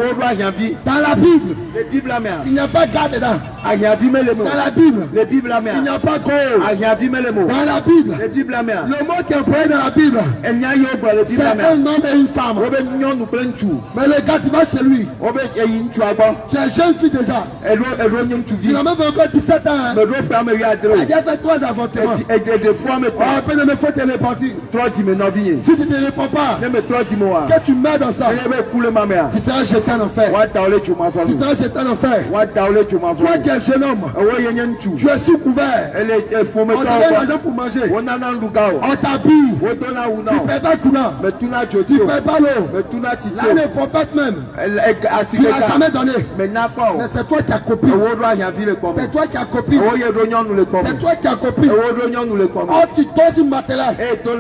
Dans la Bible, Les Bibles la mère. il n'y a pas garde dedans. Rien vu mais les mots. Dans la Bible, Les Bibles la il mère. n'y a pas go. Rien vu mais les mots. Dans la Bible, Les Bibles la mère. le mot qui est employé dans la Bible, Elle n'y a eu pas les Bibles c'est la mère. un homme et une femme. Robert Nyon nous prend tout. Mais le gars, tu vas chez lui. Robert Yayin tu as bon. Tu es jeune fille déjà. Elle Nyon tu Tu vis. n'as même pas encore 17 ans. hein. Mais l'autre femme est à Elle a déjà fait 3 avortements. Et des fois mais Oh, à peine de me faire te répartir. 3 10 mais non vie. Si tu ne te réponds pas, Ne me 3 10 mois. que tu meurs dans ça, Elle va couler ma mère. tu seras jeté en enfer. Wa taole tu m'as Tu fait. seras jeté en enfer. Wa taole tu m'as Toi fait. qui es jeune homme, Ouais yenyen tu. tu es sous couvert. Elle est On te donne promettant. l'argent pour manger. On a un lugao. On t'habille. On donne un ou Tu ne non. payes pas courant. Mais tout n'a Tu joti. ne payes pas l'eau. Mais tout n'a titi. L'année prophète même. Elle est Tu assise. ne l'as jamais donné. Mais n'a pas. Mais c'est toi qui as copié. Ewo doit rien vivre comme. C'est toi qui as copié. Ewo ye do nyon nous le comme. C'est toi qui as copié. Ewo do nyon nous le comme. Oh, tu toses une matelas. Et ton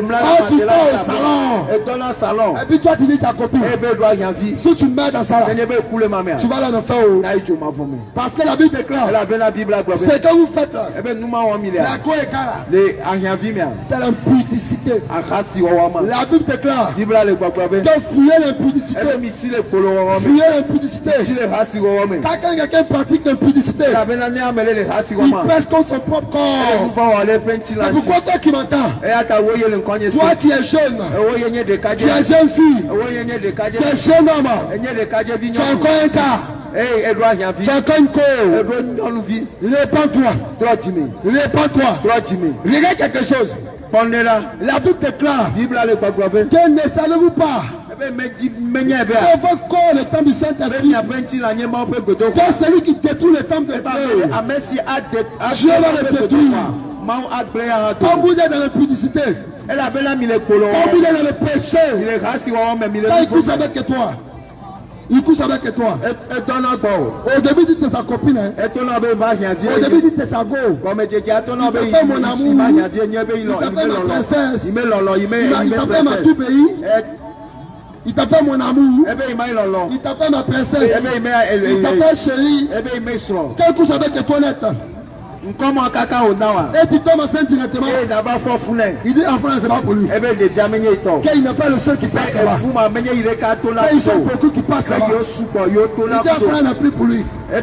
mla Oh, tu vas au salon. Et ton la salon. Et puis toi, tu dis ta copine. Et be doit rien vivre. Si tu meurs dans ça, là, Je ne vais couler ma mère. tu vas là en enfer. Oh. Là il m'a vomi. Parce que la Bible déclare. Elle a bien la Bible à gloire. Ce que vous faites là, Eh ben nous m'a un la milliard. go est là, Les rien vivre. c'est l'impudicité. Akasi wa ma. La Bible déclare Bible le gloire. que fouiller l'impudicité. Fuyez Fuyez l'impudicité. Quand quelqu'un pratique l'impudicité, il pèse contre son propre corps. C'est pourquoi toi qui m'entends, toi qui es jeune, tu es jeune fille, tu es jeune homme, tu as encore un cas. Tu as encore une cause. Répands-toi. Répands-toi. Regarde quelque chose. La Bible déclare que ne savez-vous pas que votre corps est le temple du Saint-Esprit, que celui qui détruit le temple de Dieu va le détruire. Quand vous êtes dans l'impudicité, quand vous êtes dans le péché, quand il couche avec toi, il couche avec toi. Au début, il dit sa copine. Au début, il dit sa go. Il t'appelle mon amour. Il t'appelle ma princesse. Il t'appelle ma tout pays. Il t'appelle mon amour. Il t'appelle ma princesse. Il t'appelle chérie. Quand il couche avec toi, net. Et tu tombes enceinte directement. Il dit enfant, c'est pas pour lui. Qu'il n'est pas le seul qui passe là-bas. Ils sont beaucoup qui passent là-bas. Il dit enfant n'a plus pour lui. Et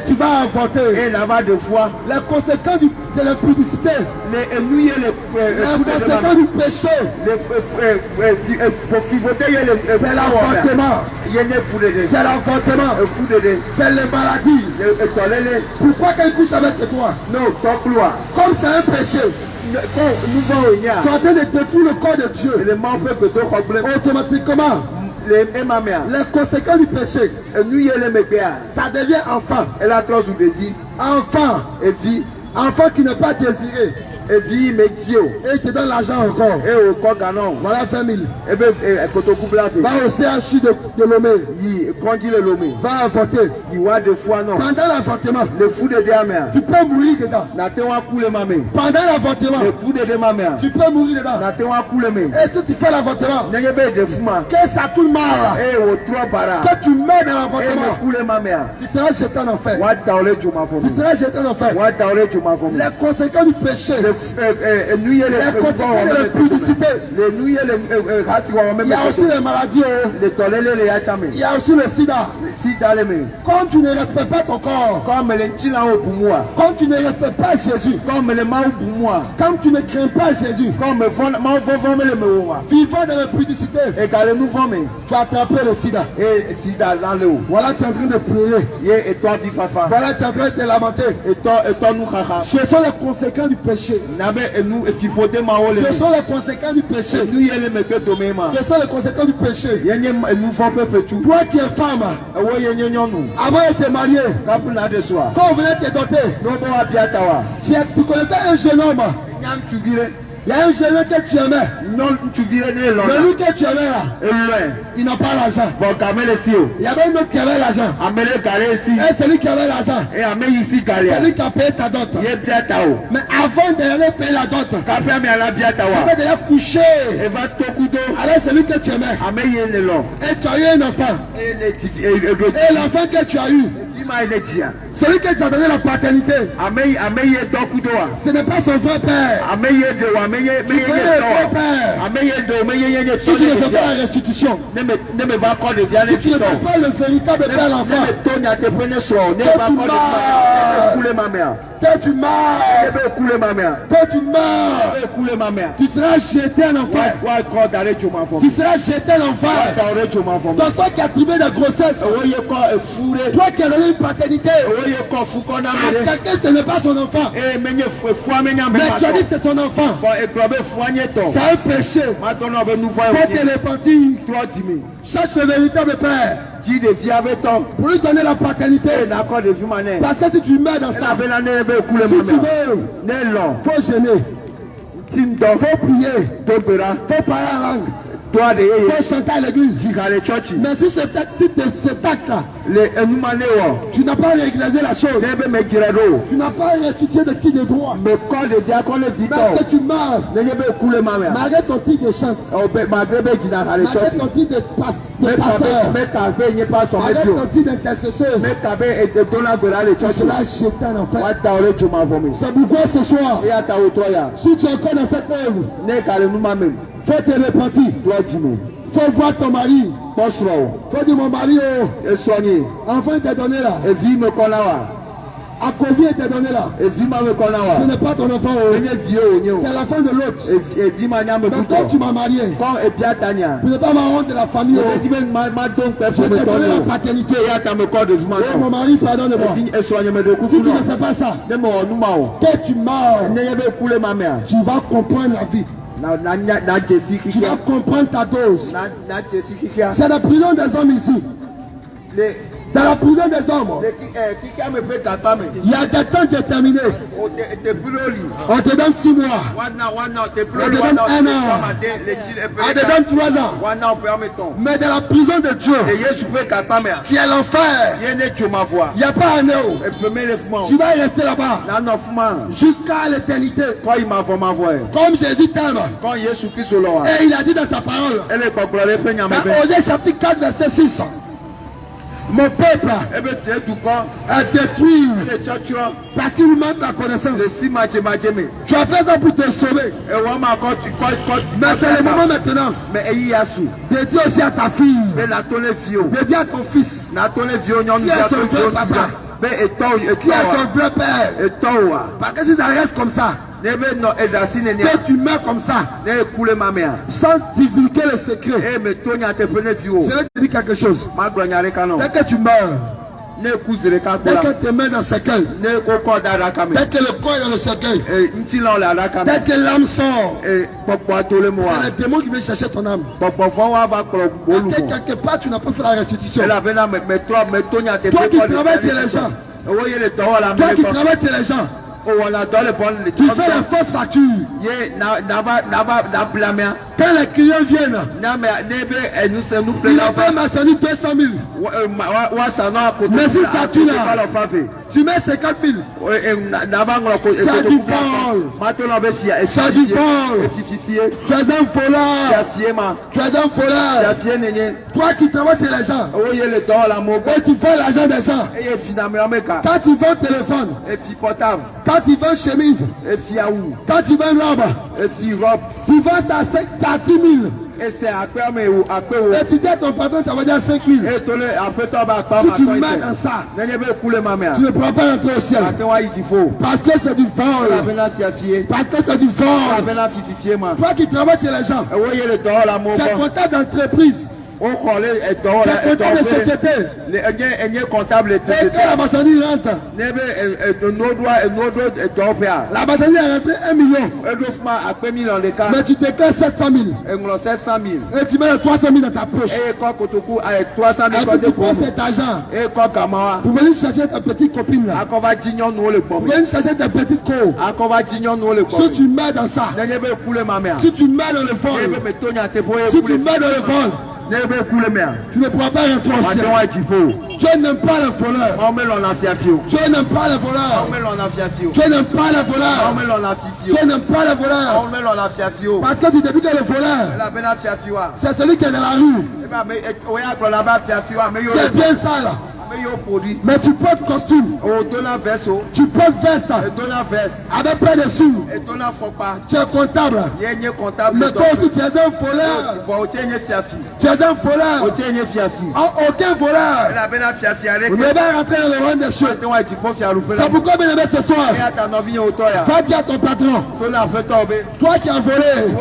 tu vas avorter. Les conséquences de l'impudicité. Les conséquences du péché. C'est l'avortement. C'est l'avortement. C'est les maladies. Pourquoi quand il couche avec toi? Comme c'est un péché. Tu es en train de détruire le corps de Dieu. Automatiquement. Les conséquences du péché. Ça devient enfant. Enfant. Enfant qui n'est pas désiré. Et il te donne l'argent encore. Voilà 20 000. Va au CHU de Lomé. Va avorter. Pendant l'avortement, tu peux mourir dedans. Pendant l'avortement, tu peux mourir dedans. Et si tu fais l'avortement, que ça tourne mal, que tu meurs dans l'avortement, tu seras jeté en enfer. Tu seras jeté en enfer. Les conséquences du péché. Les conséquences de l'impudicité. Il y a aussi les maladies. Il y a aussi le sida. Comme tu ne respectes pas ton corps, comme tu ne respectes pas Jésus, comme tu ne crains pas Jésus, vivant dans l'impudicité, tu as attrapé le sida. Voilà, tu es en train de pleurer. Voilà, tu es en train de te lamenter. Ce sont les conséquences du péché. Ce sont les conséquences du péché. Ce sont les conséquences du péché. Toi qui es femme, avant de te marier, quand on venait te doter, tu connaissais un jeune homme. Il y a un jeune homme que tu aimais. Mais lui que tu aimais là, il n'a pas l'argent. Il y avait un autre qui avait l'argent. Et celui qui avait l'argent, c'est lui qui a payé ta dot. Mais avant d'aller payer la dot, tu avais déjà couché avec celui que tu aimais. Et tu as eu un enfant. Et l'enfant que tu as eu, celui que tu as donné la paternité, ce n'est pas son vrai père. Tu connais le vrai père. Si tu ne fais pas la restitution, si tu ne fais pas le véritable père à l'enfant, tu meurs, tu seras jeté en enfer. Tu seras jeté en enfer. Donc toi qui as trouvé de grossesse, toi qui as donné une paternité à quelqu'un, ce n'est pas son enfant. Mais tu as dit c'est son enfant. C'est un péché. Faut te repentir. Cherche le véritable père pour lui donner la paternité. Parce que si tu meurs dans ça, si tu veux, faut gêner, faut prier, faut parler en langue, faut chanter à l'église. Mais si cet acte-là, tu n'as pas régulé la chose, tu n'as pas restitué de qui de droit, parce que tu meurs, malgré ton titre de chante, malgré ton titre de pasteur, malgré ton titre d'intercesseur, tu seras jeté en enfer. C'est pourquoi ce soir, si tu es encore dans cette œuvre, faut te repentir. Faut faut voir ton mari. Kosro. Faut dire mon mari, oh. Et soigner. Enfant était donné là. Et vie me konawa. À Covid était donné là. Et vie me konawa. Ce n'est pas ton enfant, oh. C'est l'enfant de l'autre. Et vie ma nyame. Mais quand tu m'as marié, quand et bien tanya. tu n'es pas ma honte de la famille, oh. Je t'ai donné la paternité. Oh mon mari, pardonne-moi. Si tu ne fais pas ça, que tu meurs, tu vas comprendre la vie. Tu vas comprendre ta dose. C'est la prison des hommes ici. Dans la prison des hommes, il y a des temps déterminés. On te donne 6 mois. On te donne 1 an. On te donne 3 ans. Mais dans la prison de Dieu, qui est l'enfer, il n'y a pas un eau. Tu vas y rester là-bas jusqu'à l'éternité. Comme Jésus t'aime. Et il a dit dans sa parole, dans Osée chapitre 4 verset 6. Mon peuple a détruit parce qu'il manque la connaissance. Tu as fait ça pour te sauver. Mais c'est le moment maintenant de dire aussi à ta fille, de dire à ton fils, qui est son vrai papa, qui est son vrai père. Parce que si ça reste comme ça, que tu meurs comme ça, sans divulguer le secret, je vais te dire quelque chose. Dès que tu meurs, dès que tu mets dans le cercueil, dès que le corps est dans le cercueil, dès que l'âme sort, c'est le démon qui vient chercher ton âme. Parce que quelque part tu n'as pas fait la restitution. Toi qui travailles chez les gens, tu fais la fausse facture. Quand les clients viennent, il a fait maçonner 200 000. Mais si facture là, tu mets 50 000. C'est du vol. C'est du vol. Tu es un voleur. Tu es un voleur. Toi qui travailles chez les gens, et tu fais l'argent des gens. Quand tu vends téléphone, quand tu vends chemise, quand tu vends robe, tu vends ça à 10 000. Et c'est à quoi et tu dis à ton patron, ça va dire 5 000. Si tu mets dans ça, tu ne pourras pas rentrer au ciel. Parce que c'est du vol. Parce que c'est du vol. Toi qui travailles chez les gens, tu es comptable d'entreprise. Tu es comptable de société. Et quand la maçonnerie rentre, la maçonnerie a rentré 1 million. Mais tu déclares 700 000. Et tu mets 300 000 dans ta poche. Et tu prends cet argent pour venir chercher ta petite copine là. Pour venir chercher ta petite co. Si tu mets dans ça, si tu mets dans le vol, si tu mets dans le vol, tu ne pourras pas rentrer au ciel. Tu n'aimes pas les voleurs. Tu n'aimes pas les voleurs. Tu n'aimes pas les voleurs. Tu n'aimes pas les voleurs. Parce que tu te dis que le voleur, c'est celui qui est dans la rue. Qui est bien sale. Mais tu portes costume. Tu portes veste. Avec pas de sous. Tu es comptable. Mais toi aussi tu es un voleur. Tu es un voleur. Aucun voleur ne va rentrer dans le royaume des cieux. C'est pourquoi bien aimé ce soir, va dire à ton patron, toi qui as volé,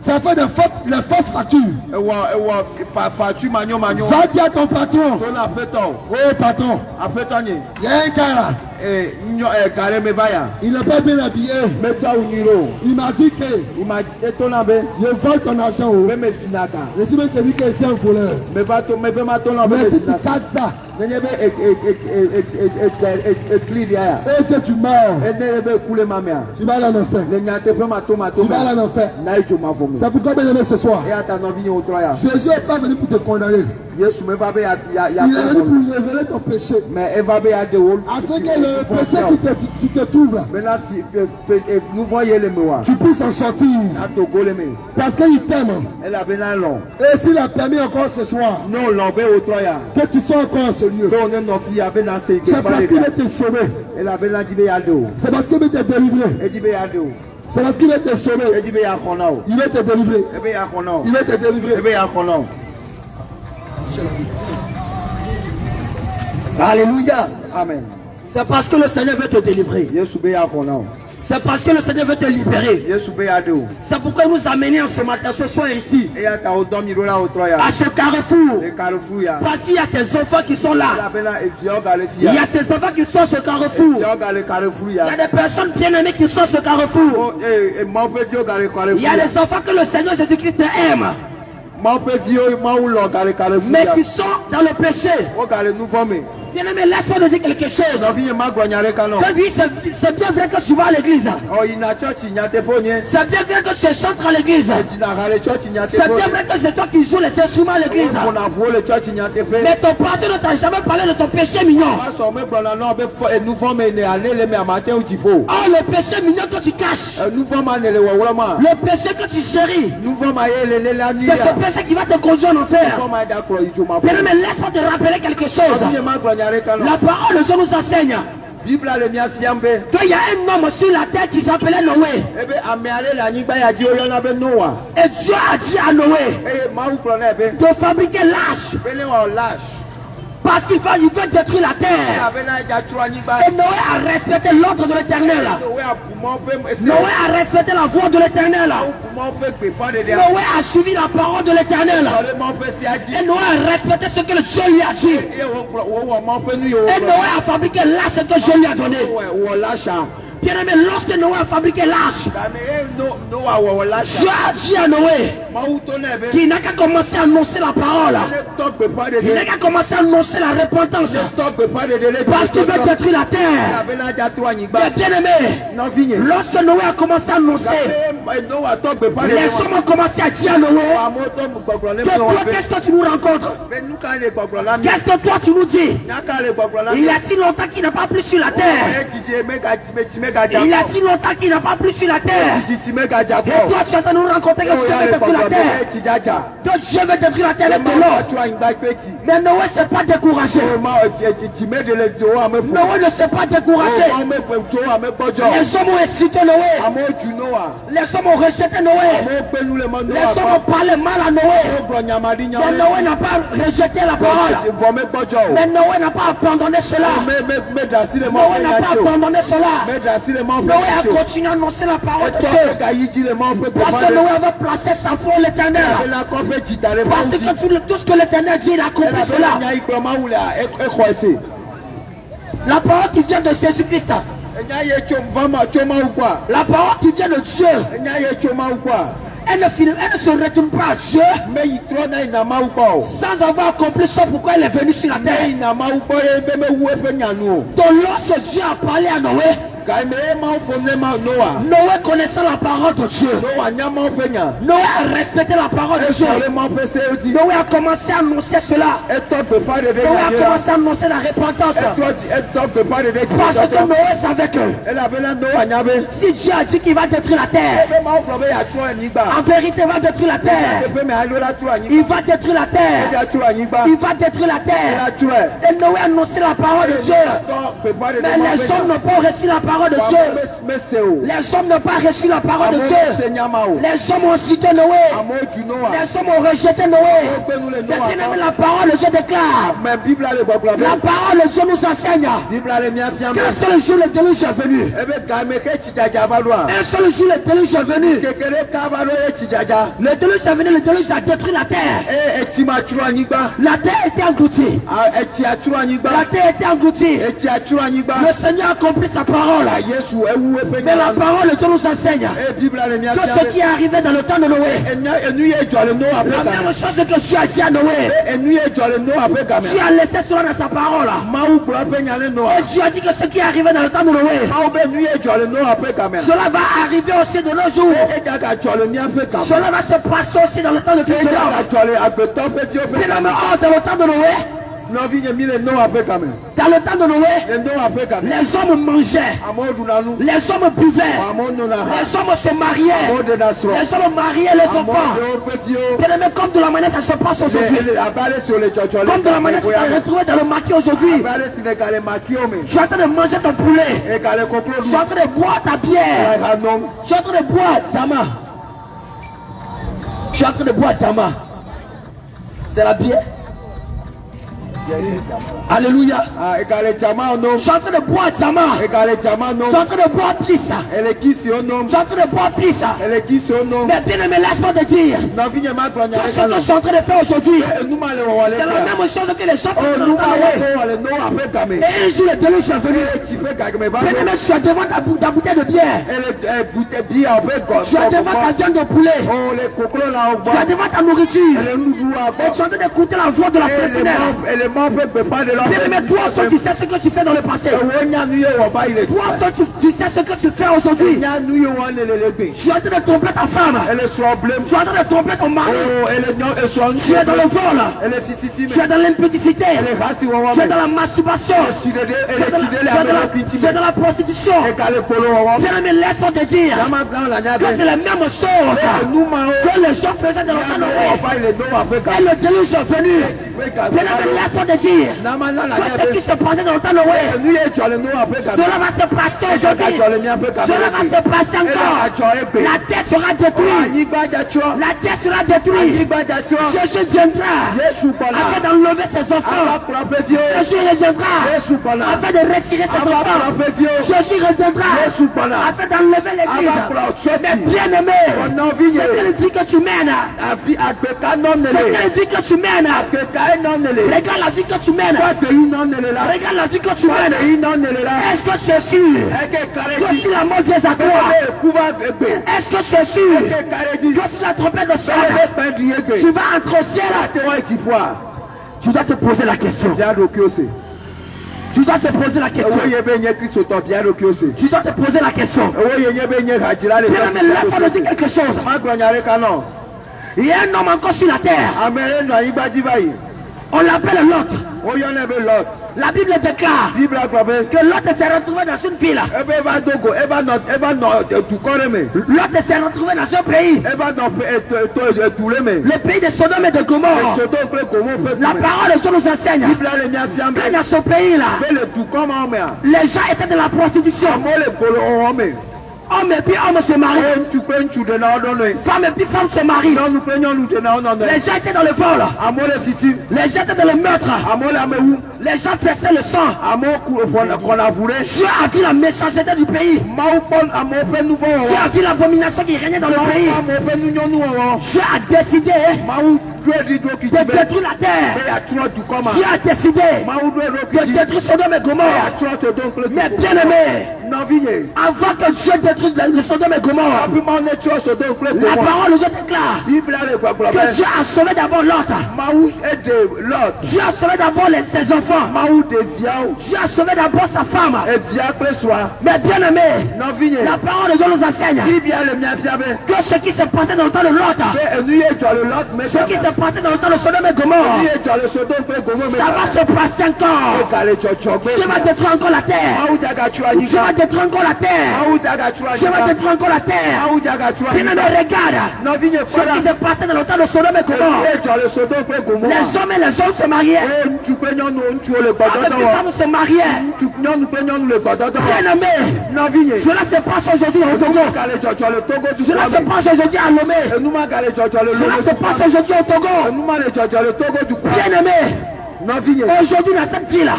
ça fait les fausses factures. Va dire à ton patron, oh patron, il y a un gars là, il n'est pas bien habillé. Il m'a dit que je vole ton argent. Je suis même te dit que c'est un voleur. Mais si tu casses ça, et que tu meurs, tu vas aller en enfer. Tu vas aller en enfer. C'est pourquoi bien aimé ce soir, Jésus n'est pas venu pour te condamner. Il est venu pour révéler ton péché. Afin que le péché qui te trouve là, tu puisses en sortir. Parce qu'il t'aime. Et s'il a permis encore ce soir que tu sois encore en ce lieu, c'est parce qu'il veut te sauver. C'est parce qu'il veut te délivrer. C'est parce qu'il va te sauver. Et dit, mais y'a qu'on a. Il va te délivrer. Et bien y'a qu'on a. Il va te délivrer. Et bien y'a qu'on a. Alléluia. Amen. C'est parce que le Seigneur veut te délivrer. Yesu be y'a qu'on a. C'est parce que le Seigneur veut te libérer. Yesu be y'a de. C'est pourquoi il nous a amenés en ce matin, ce soir ici, Et y'a ta odom il là au troya. à ce carrefour. Le carrefour y'a. Parce qu'il y a ces enfants qui sont là. La bella et Fioga le Il y fia. a ces enfants qui sont à ce carrefour. Fioga le carrefour Il y a y'a. des personnes bien aimées qui sont à ce carrefour. Oh et mon peu Fioga le carrefour. Il y a des enfants que le Seigneur Jésus-Christ aime, Mon peu vieux, mon lo le carrefour. mais qui sont dans le péché. Oh gars le nouveau mais. Bien aimé, laisse-moi te dire quelque chose. Non vie ma grognare canon. Que oui, c'est bien vrai que tu vas à l'église. Oh il n'a church il n'y a te ponye. C'est bien vrai que tu chantes à l'église. Il n'a pas le church il n'y a te C'est ponye. bien vrai que c'est toi qui joues les instruments à l'église. On a beau le church il n'y a te ponye. Mais ton pasteur ne t'a jamais parlé de ton péché mignon. Pastor me prend la non be nouveau mais né aller le mais matin ou tipo. Oh, le péché mignon que tu caches. Nouveau man le vraiment. Le péché que tu chéris. Nouveau maye le la ni. C'est ce péché qui va te conduire en enfer. Nouveau maye d'accord il joue ma. Bien aimé, laisse-moi te rappeler quelque chose. Vie ma grognare canon. La parole de Dieu nous enseigne Bible le mia fiambe. qu'il y a un homme sur la terre qui s'appelait Noé. Ebe ame ale la nyigba ya di oyo na be Noah. Et Dieu a dit à Noé Eh ma ou prend ebe. de fabriquer l'âche Bele wa lâche. parce qu'il veut détruire la terre. Abe na ja tro nyigba. Et Noé a respecté l'ordre de l'Éternel. Noé a poumon pe. Noé a respecté la voix de l'Éternel. Poumon pe pe pas de dia. Noé a suivi la parole de l'Éternel. Le mon pe si a dit. Et Noé a respecté ce que le Dieu lui a dit. Et wo mon pe nu yo. Et Noé a fabriqué l'âche que Dieu lui a donné. Wo lâche. Bien aimé, lorsque Noé a fabriqué l'âche, Kame Noah wo lâche. Dieu a dit à Noé Ma ou to na be. qu'il n'a qu'à commencer à annoncer la parole. Ne toque pe pas de Il n'a dia. qu'à commencer à annoncer la repentance. Ne toque pe pas de dia. Parce qu'il veut détruire la terre. Abe na ja tro nyigba. Mais bien aimé, Non fini. lorsque Noé a commencé à annoncer, Noah toque pe pas de dia. les hommes ont commencé à dire à Noé, Amoto gbogbo le que toi, qu'est-ce que tu nous rencontres? Mais nous quand les gbogbo la mi. Qu'est-ce que toi tu nous dis? Nyaka le gbogbo la mi. Il y a si longtemps qu'il n'a pas plu sur la terre. Il y a si longtemps qu'il n'a pas plu sur la terre. Et toi tu es en train de nous rencontrer que Dieu veut détruire la terre. Que Dieu veut détruire la terre avec de l'eau. Mais Noé ne s'est pas découragé. Noé ne s'est pas découragé. Les hommes ont incité Noé. Les hommes ont rejeté Noé. Les hommes ont parlé mal à Noé. Mais Noé n'a pas rejeté la parole. Mais Noé n'a pas abandonné cela. Noé n'a pas abandonné cela. Noé a continué à annoncer la parole de Dieu. Parce que Noé avait placé sa foi en l'Éternel. Parce que tout ce que l'Éternel dit, il a accompli cela. La parole qui vient de Jésus-Christ. La parole qui vient de Dieu. Elle ne se retourne pas à Dieu sans avoir accompli ça pourquoi elle est venue sur la terre. Donc lorsque Dieu a parlé à Noé, Noé connaissant la parole de Dieu, Noé a respecté la parole de Dieu. Noé a commencé à annoncer cela. Noé a commencé à annoncer la repentance. Parce que Noé savait que si Dieu a dit qu'il va détruire la terre, en vérité il va détruire la terre. Il va détruire la terre. Il va détruire la terre. Et Noé a annoncé la parole de Dieu. Mais les hommes n'ont pas reçu la parole de Dieu. Les hommes n'ont pas reçu la parole de Dieu. Les hommes ont cité Noé. Les hommes ont rejeté Noé. Mais bien aimé, la parole de Dieu déclare. La parole de Dieu nous enseigne qu'un seul jour le déluge est venu. Un seul jour le déluge est venu. Le déluge est venu, le déluge a détruit la terre. La terre était engloutie. La terre était engloutie. Le Seigneur a accompli sa parole. Mais la parole de Dieu nous enseigne que ce qui est arrivé dans le temps de Noé, la même chose que tu as dit à Noé, tu as laissé cela dans sa parole. Et tu as dit que ce qui est arrivé dans le temps de Noé, cela va arriver aussi de nos jours. Cela va se passer aussi dans le temps de futur. Dans le temps de Noé, Dans le temps de Noé, les hommes mangeaient, les hommes buvaient, les hommes se mariaient, les hommes mariaient les enfants. Bien-aimé, comme de la manière ça se passe aujourd'hui, comme de la manière tu t'es retrouvé dans le maquis aujourd'hui, tu es en train de manger ton poulet, tu es en train de boire ta bière, tu es en train de boire Jama. Tu es en train de boire Jama. C'est la bière. Alléluia. Je suis en train de boire Jama. Je suis en train de boire Plissa. Je suis en train de boire Plissa. Mais bien aimé, laisse-moi te dire, ce que je suis en train de faire aujourd'hui, c'est la même chose que les gens font dans le temps. Et un jour, le déluge est venu. Bien aimé, tu es devant ta bouteille de bière. Tu es devant ta viande de poulet. Tu es devant ta nourriture. Et tu es en train d'écouter la voix de la sentinelle. Bien-aimé, toi seul tu sais ce que tu fais dans le passé. Toi seul tu sais ce que tu fais aujourd'hui. Tu es en train de tromper ta femme. Tu es en train de tromper ton mari. Tu es dans le vol. Tu es dans l'impudicité. Tu es dans la masturbation. Tu es dans la prostitution. Bien-aimé, laisse-moi te dire que c'est la même chose que les gens faisaient dans le temps de Noé. Et le déluge est venu. Bien-aimé, laisse-moi te dire que ce qui se passait dans le temps de Noé, cela va se passer aujourd'hui. Cela va se passer encore. La terre sera détruite. La terre sera détruite. Jésus viendra afin d'enlever ses enfants. Jésus reviendra afin de retirer ses enfants. Jésus reviendra afin d'enlever l'église. Mais bien aimé, c'est quelle vie que tu mènes. C'est quelle vie que tu mènes. Regarde la vie que tu mènes. Regarde la vie que tu mènes. Est-ce que tu es sûr que si la mort vient à toi, est-ce que tu es sûr que si la trompette de sonne, tu vas entrer au ciel? Tu dois te poser la question. Tu dois te poser la question. Tu dois te poser la question. Mais laisse-moi te dire quelque chose. Il y a un homme encore sur la terre. On l'appelle Lot. La Bible déclare que Lot s'est retrouvé dans une ville. Lot s'est retrouvé dans un pays. Le pays de Sodome et de Gomorrhe. La parole de Dieu nous enseigne que dans ce pays-là, les gens étaient dans la prostitution. Homme et puis homme se marie. Femme et puis femme se marie. Les gens étaient dans le vol. Les gens étaient dans le meurtre. Les gens versaient le sang. Dieu a vu la méchanceté du pays. Dieu a vu l'abomination qui régnait dans le pays. Dieu a décidé de détruire la terre. Dieu a décidé de détruire Sodome et Gomorrhe. Mais bien aimé, avant que Dieu détruise le Sodome et Gomorrhe, la parole de Dieu déclare que Dieu a sauvé d'abord Lot. Dieu a sauvé d'abord ses enfants. Dieu a sauvé d'abord sa femme. Mais bien aimé, la parole de Dieu nous enseigne que ce qui s'est passé dans le temps de Lot, ce qui s'est passé dans le temps de Sodome et Gomorrhe, ça va se passer encore. Dieu va détruire encore la terre. Dieu va détruire encore la terre. Dieu va détruire encore la terre. Bien aimé, regarde ce qui s'est passé dans le temps de Sodome et Gomorrhe. Les hommes et les hommes se mariaient. Femmes et femmes se mariaient. Bien aimé, cela se passe aujourd'hui au Togo. Cela se passe aujourd'hui à Lomé. Cela se passe aujourd'hui au Togo. Bien aimé, aujourd'hui dans cette ville,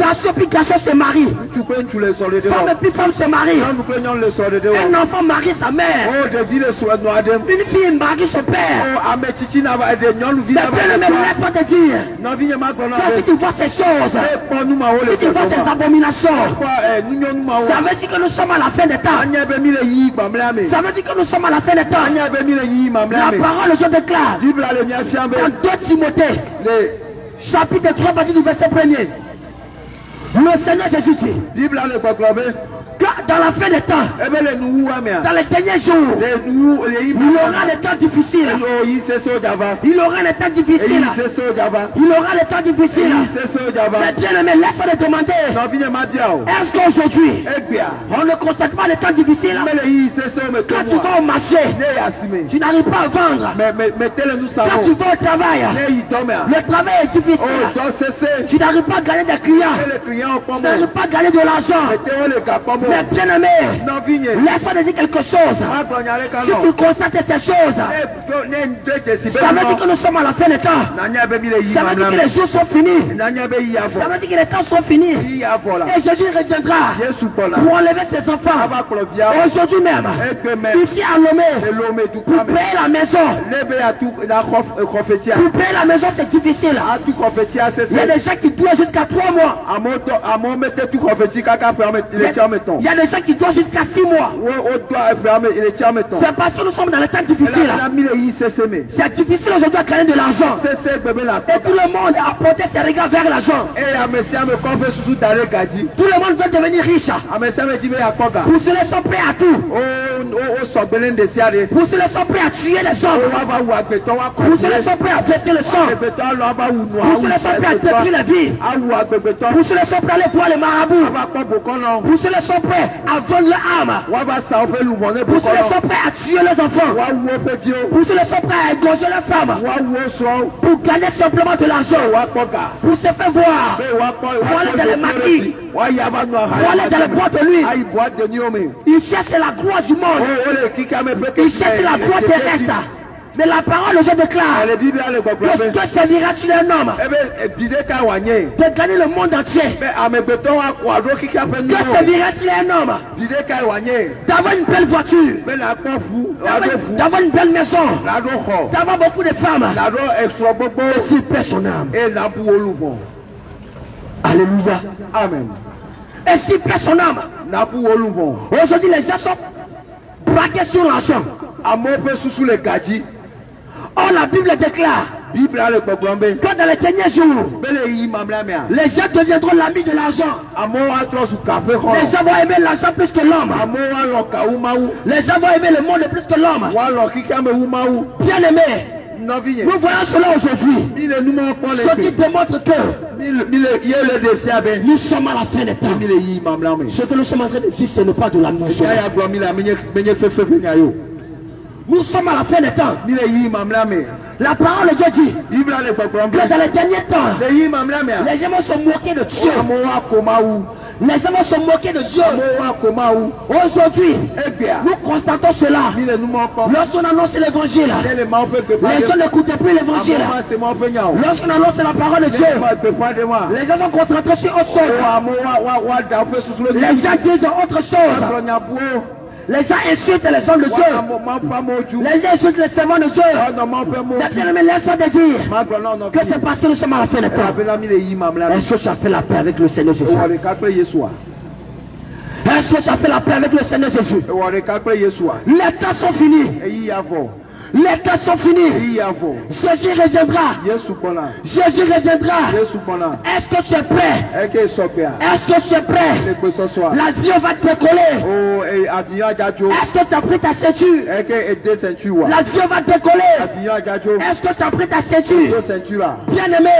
garçon puis garçon se marie. Femme et puis femme se marie. Un enfant marie sa mère. Une fille marie son père. Bien aimé, laisse-moi te dire que si tu vois ces choses, si tu vois ces abominations, ça veut dire que nous sommes à la fin des temps. Ça veut dire que nous sommes à la fin des temps. La parole de Dieu déclare dans 2 Timothée, chapitre 3, partie du verset 1er, le Seigneur Jésus dit qu'à dans la fin des temps, dans les derniers jours, il y aura des temps difficiles. Il aura des temps difficiles. Il aura des temps difficiles. Mais bien aimé, laisse-moi te demander, est-ce qu'aujourd'hui, on ne constate pas les temps difficiles? Quand tu vas au marché, tu n'arrives pas à vendre. Quand tu vas au travail, le travail est difficile. Tu n'arrives pas à gagner des clients. Tu n'arrives pas à gagner de l'argent. Mais bien aimé, laisse-moi te dire quelque chose. Si tu constates ces choses, ça veut dire que nous sommes à la fin des temps. Ça veut dire que les jours sont finis. Ça veut dire que les temps sont finis. Et Jésus reviendra pour enlever ses enfants. Aujourd'hui même, ici à Lomé, pour payer la maison. Pour payer la maison, c'est difficile. Il y a des gens qui doivent jusqu'à 3 mois. Il y a des gens qui doivent jusqu'à 6 mois. C'est parce que nous sommes dans les temps difficiles. C'est difficile aujourd'hui à gagner de l'argent. Et tout le monde a porté ses regards vers l'argent. Tout le monde veut devenir riche. Pour cela, ils sont prêts à tout. Pour cela, ils sont prêts à tuer les hommes. Pour cela, ils sont prêts à investir le sang. Pour cela, ils sont prêts à détruire la vie. Pour cela, ils sont prêts à aller voir les marabouts. Pour cela, ils sont prêts à vendre leur âme. Pour cela, ils sont prêts à tuer les enfants. Pour cela, ils sont prêts à égorger leurs femmes. Pour gagner simplement de l'argent. Pour se faire voir. Pour aller dans les maquis. Pour aller dans les boîtes de nuit. Ils cherchent la gloire du monde. Ils cherchent la gloire terrestre. Mais la parole, je déclare, que serviras-tu un homme de gagner le monde entier? Que serviras-tu un homme d'avoir une belle voiture, d'avoir une belle maison, d'avoir beaucoup de femmes et s'il perd son âme? Alléluia. Amen. Et s'il perd son âme? Aujourd'hui, les gens sont braqués sur l'argent. Or, la Bible déclare que dans les derniers jours, les gens deviendront l'ami de l'argent. Les gens vont aimer l'argent plus que l'homme. Les gens vont aimer le monde plus que l'homme. Bien aimé, nous voyons cela aujourd'hui. Ce qui démontre que nous sommes à la fin des temps. Ce que nous sommes en train de dire, ce n'est pas de la musique. Nous sommes à la fin des temps. La parole de Dieu dit que dans les derniers temps, les gens vont se moquer de Dieu. Les gens vont se moquer de Dieu. Aujourd'hui, nous constatons cela. Lorsqu'on annonce l'évangile, les gens n'écoutent plus l'évangile. Lorsqu'on annonce la parole de Dieu, les gens sont concentrés sur autre chose. Les gens disent autre chose. Les gens insultent les hommes de Dieu. Les gens insultent les servants de Dieu. Mais laisse-moi te dire que c'est parce que nous sommes à la fin des temps. Est-ce que tu as fait la paix avec le Seigneur Jésus? Est-ce que tu as fait la paix avec le Seigneur Jésus? Les temps sont finis. Les temps sont finis. Jésus reviendra. Jésus reviendra. Est-ce que tu es prêt? Est-ce que tu es prêt? L'avion va décoller. Est-ce que tu as pris ta ceinture? L'avion va décoller. Est-ce que tu as pris ta ceinture? Bien aimé,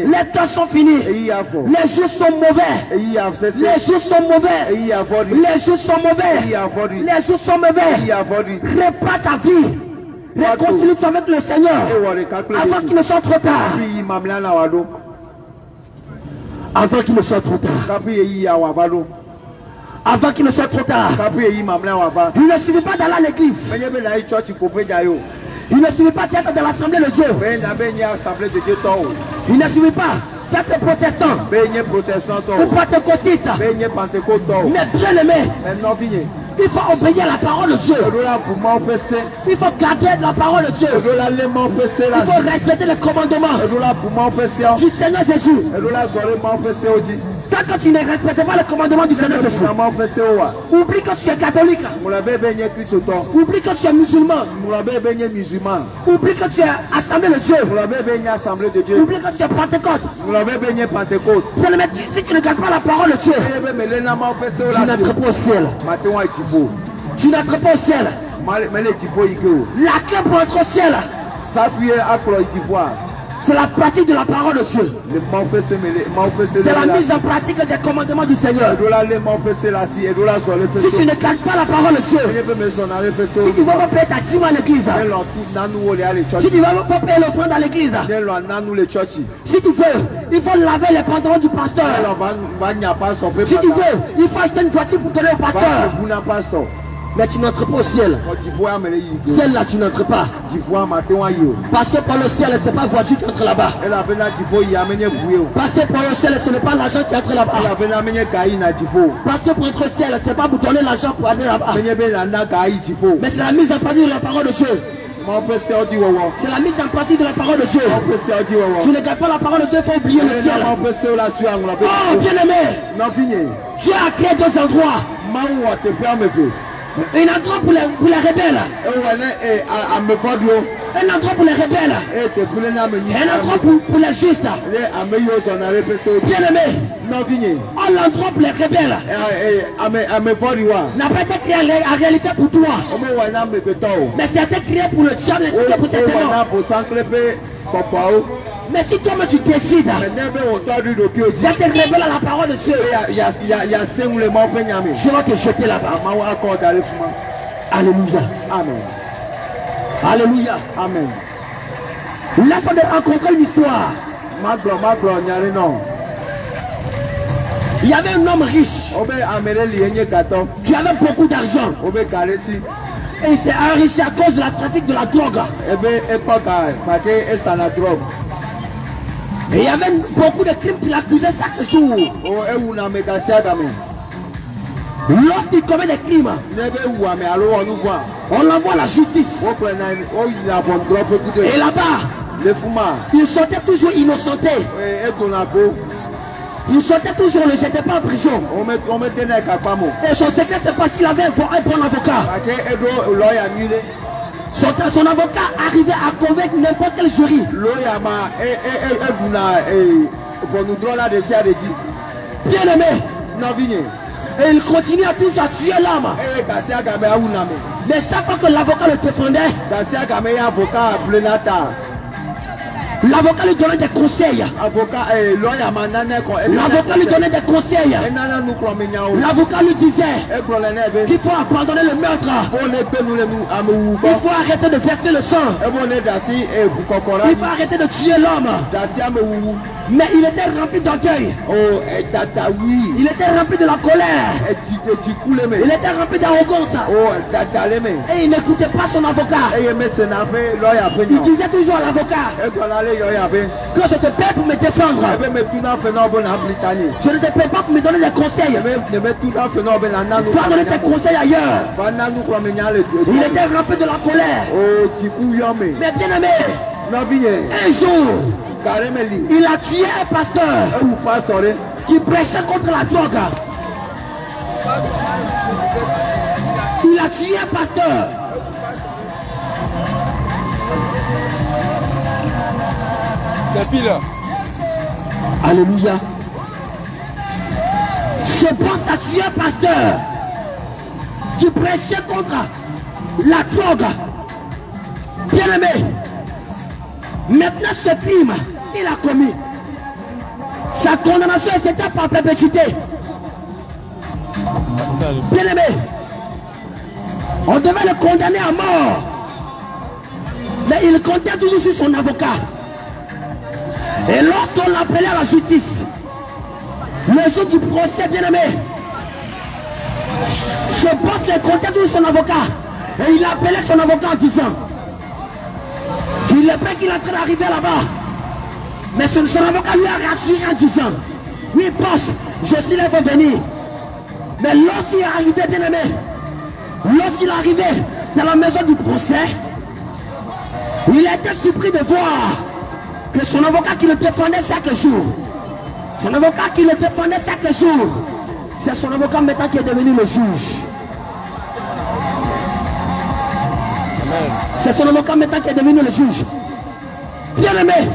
les temps sont finis. Les jours sont mauvais. Les jours sont mauvais. Les jours sont mauvais. Les jours sont mauvais. Répare ta vie. Réconcilie-toi avec le Seigneur avant qu'il ne soit trop tard. Avant qu'il ne soit trop tard. Avant qu'il ne soit trop tard. Il ne suffit pas d'aller à l'église. Il ne suffit pas d'être dans l'assemblée de Dieu. Il ne suffit pas d'être protestant ou pentecôtiste. Mais bien aimé, Il faut obéir à la parole de Dieu. Il faut garder la parole de Dieu. Il faut respecter les commandements du Seigneur Jésus. Quand tu ne respectes pas les commandements du Seigneur Jésus, oublie que tu es catholique. Oublie que tu es musulman. Oublie que tu es assemblée de Dieu. Oublie que tu es pentecôte. Si tu ne gardes pas la parole de Dieu, tu n'entres pas au ciel. Tu n'entres pas au ciel. La clé pour entrer au ciel, c'est la pratique de la parole de Dieu. C'est la mise en pratique des commandements du Seigneur. Si tu ne gardes pas la parole de Dieu, si tu vas payer ta dîme à l'église, si tu vas payer l'offrande à l'église, si tu veux, il faut laver les pantalons du pasteur. Si tu veux, il faut acheter une voiture pour donner au pasteur. Mais tu n'entres pas au ciel. Celle-là, tu n'entres pas. Parce que pour le ciel, ce n'est pas la voiture qui entre là-bas. Parce que pour le ciel, ce n'est pas l'argent qui entre là-bas. Parce que pour entrer au ciel, ce n'est pas vous donner l'argent pour aller là-bas. Mais c'est la mise en pratique de la parole de Dieu. C'est la mise en pratique de la parole de Dieu. Tu ne gardes pas la parole de Dieu, il faut oublier le ciel. Oh, bien-aimé, Dieu a créé deux endroits. Un endroit pour les rebelles. Un endroit pour les rebelles. Un endroit pour les justes. Bien-aimé, l'endroit pour les rebelles n'a pas été créé en réalité pour toi. Mais c'est été créé pour le diable ainsi que pour cet homme. Mais si toi-même tu décides d'être rebelle à la parole de Dieu, je vais te jeter là-bas. Alléluia. Amen. Alléluia. Amen. Laisse-moi rencontrer une histoire. Il y avait un homme riche qui avait beaucoup d'argent. Et il s'est enrichi à cause de la trafic de la drogue. Et il y avait beaucoup de crimes qu'il accusait chaque jour. Lorsqu'il commet des crimes, on l'envoie à la justice. Et là-bas, il sortait toujours innocenté. Il sortait toujours, ne jetait pas en prison. Et son secret, c'est parce qu'il avait un bon avocat. Son avocat arrivait à convaincre n'importe quel jury. Bien aimé. Et il continue à toujours tuer l'homme. Mais chaque fois que l'avocat le défendait, l'avocat lui donnait des conseils. L'avocat lui donnait des conseils. L'avocat lui disait qu'il faut abandonner le meurtre. Il faut arrêter de verser le sang. Il faut arrêter de tuer l'homme. Mais il était rempli d'orgueil. Il était rempli de la colère. Il était rempli d'arrogance. Et il n'écoutait pas son avocat. Il disait toujours à l'avocat que je te paie pour me défendre. Je ne te paie pas pour me donner des conseils. Va donner tes conseils ailleurs. Il était rempli de la colère. Mais bien aimé, un jour, il a tué un pasteur qui prêchait contre la drogue. Il a tué un pasteur. Alléluia. Je pense à tuer un pasteur qui prêchait contre la drogue. Bien aimé, maintenant ce crime qu'il a commis, sa condamnation c'était par perpétuité. Bien aimé, on devait le condamner à mort, mais il comptait toujours sur son avocat. Et lorsqu'on l'appelait à la justice, le jour du procès, bien aimé, ce boss le comptait toujours son avocat. Et il appelait son avocat en disant qu'il est prêt qu'il est en train d'arriver là-bas. Mais son avocat lui a rassuré en disant: oui, boss, je suis là pour venir. Mais lorsqu'il est arrivé, bien aimé, lorsqu'il est arrivé dans la maison du procès, il a été surpris de voir que son avocat qui le défendait chaque jour, son avocat qui le défendait chaque jour, c'est son avocat maintenant qui est devenu le juge. C'est son avocat maintenant qui est devenu le juge. Bien aimé,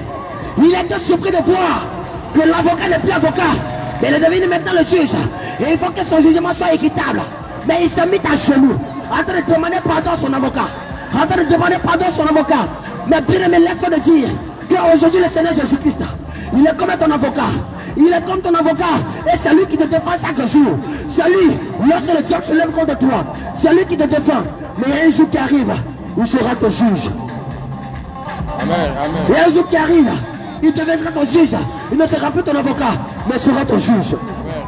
il a été surpris de voir que l'avocat n'est plus avocat, mais il est devenu maintenant le juge. Et il faut que son jugement soit équitable. Mais il s'est mis à genoux, en train de demander pardon à son avocat. En train de demander pardon à son avocat. Mais bien aimé, laisse-moi te dire qu'aujourd'hui le Seigneur Jésus-Christ, il est comme ton avocat. Il est comme ton avocat. Et c'est lui qui te défend chaque jour. C'est lui, lorsque le diable se lève contre toi, c'est lui qui te défend. Mais il y a un jour qui arrive, il sera ton juge. Amen, amen. Il y a un jour qui arrive, il deviendra ton juge. Il ne sera plus ton avocat, mais sera ton juge. Amen.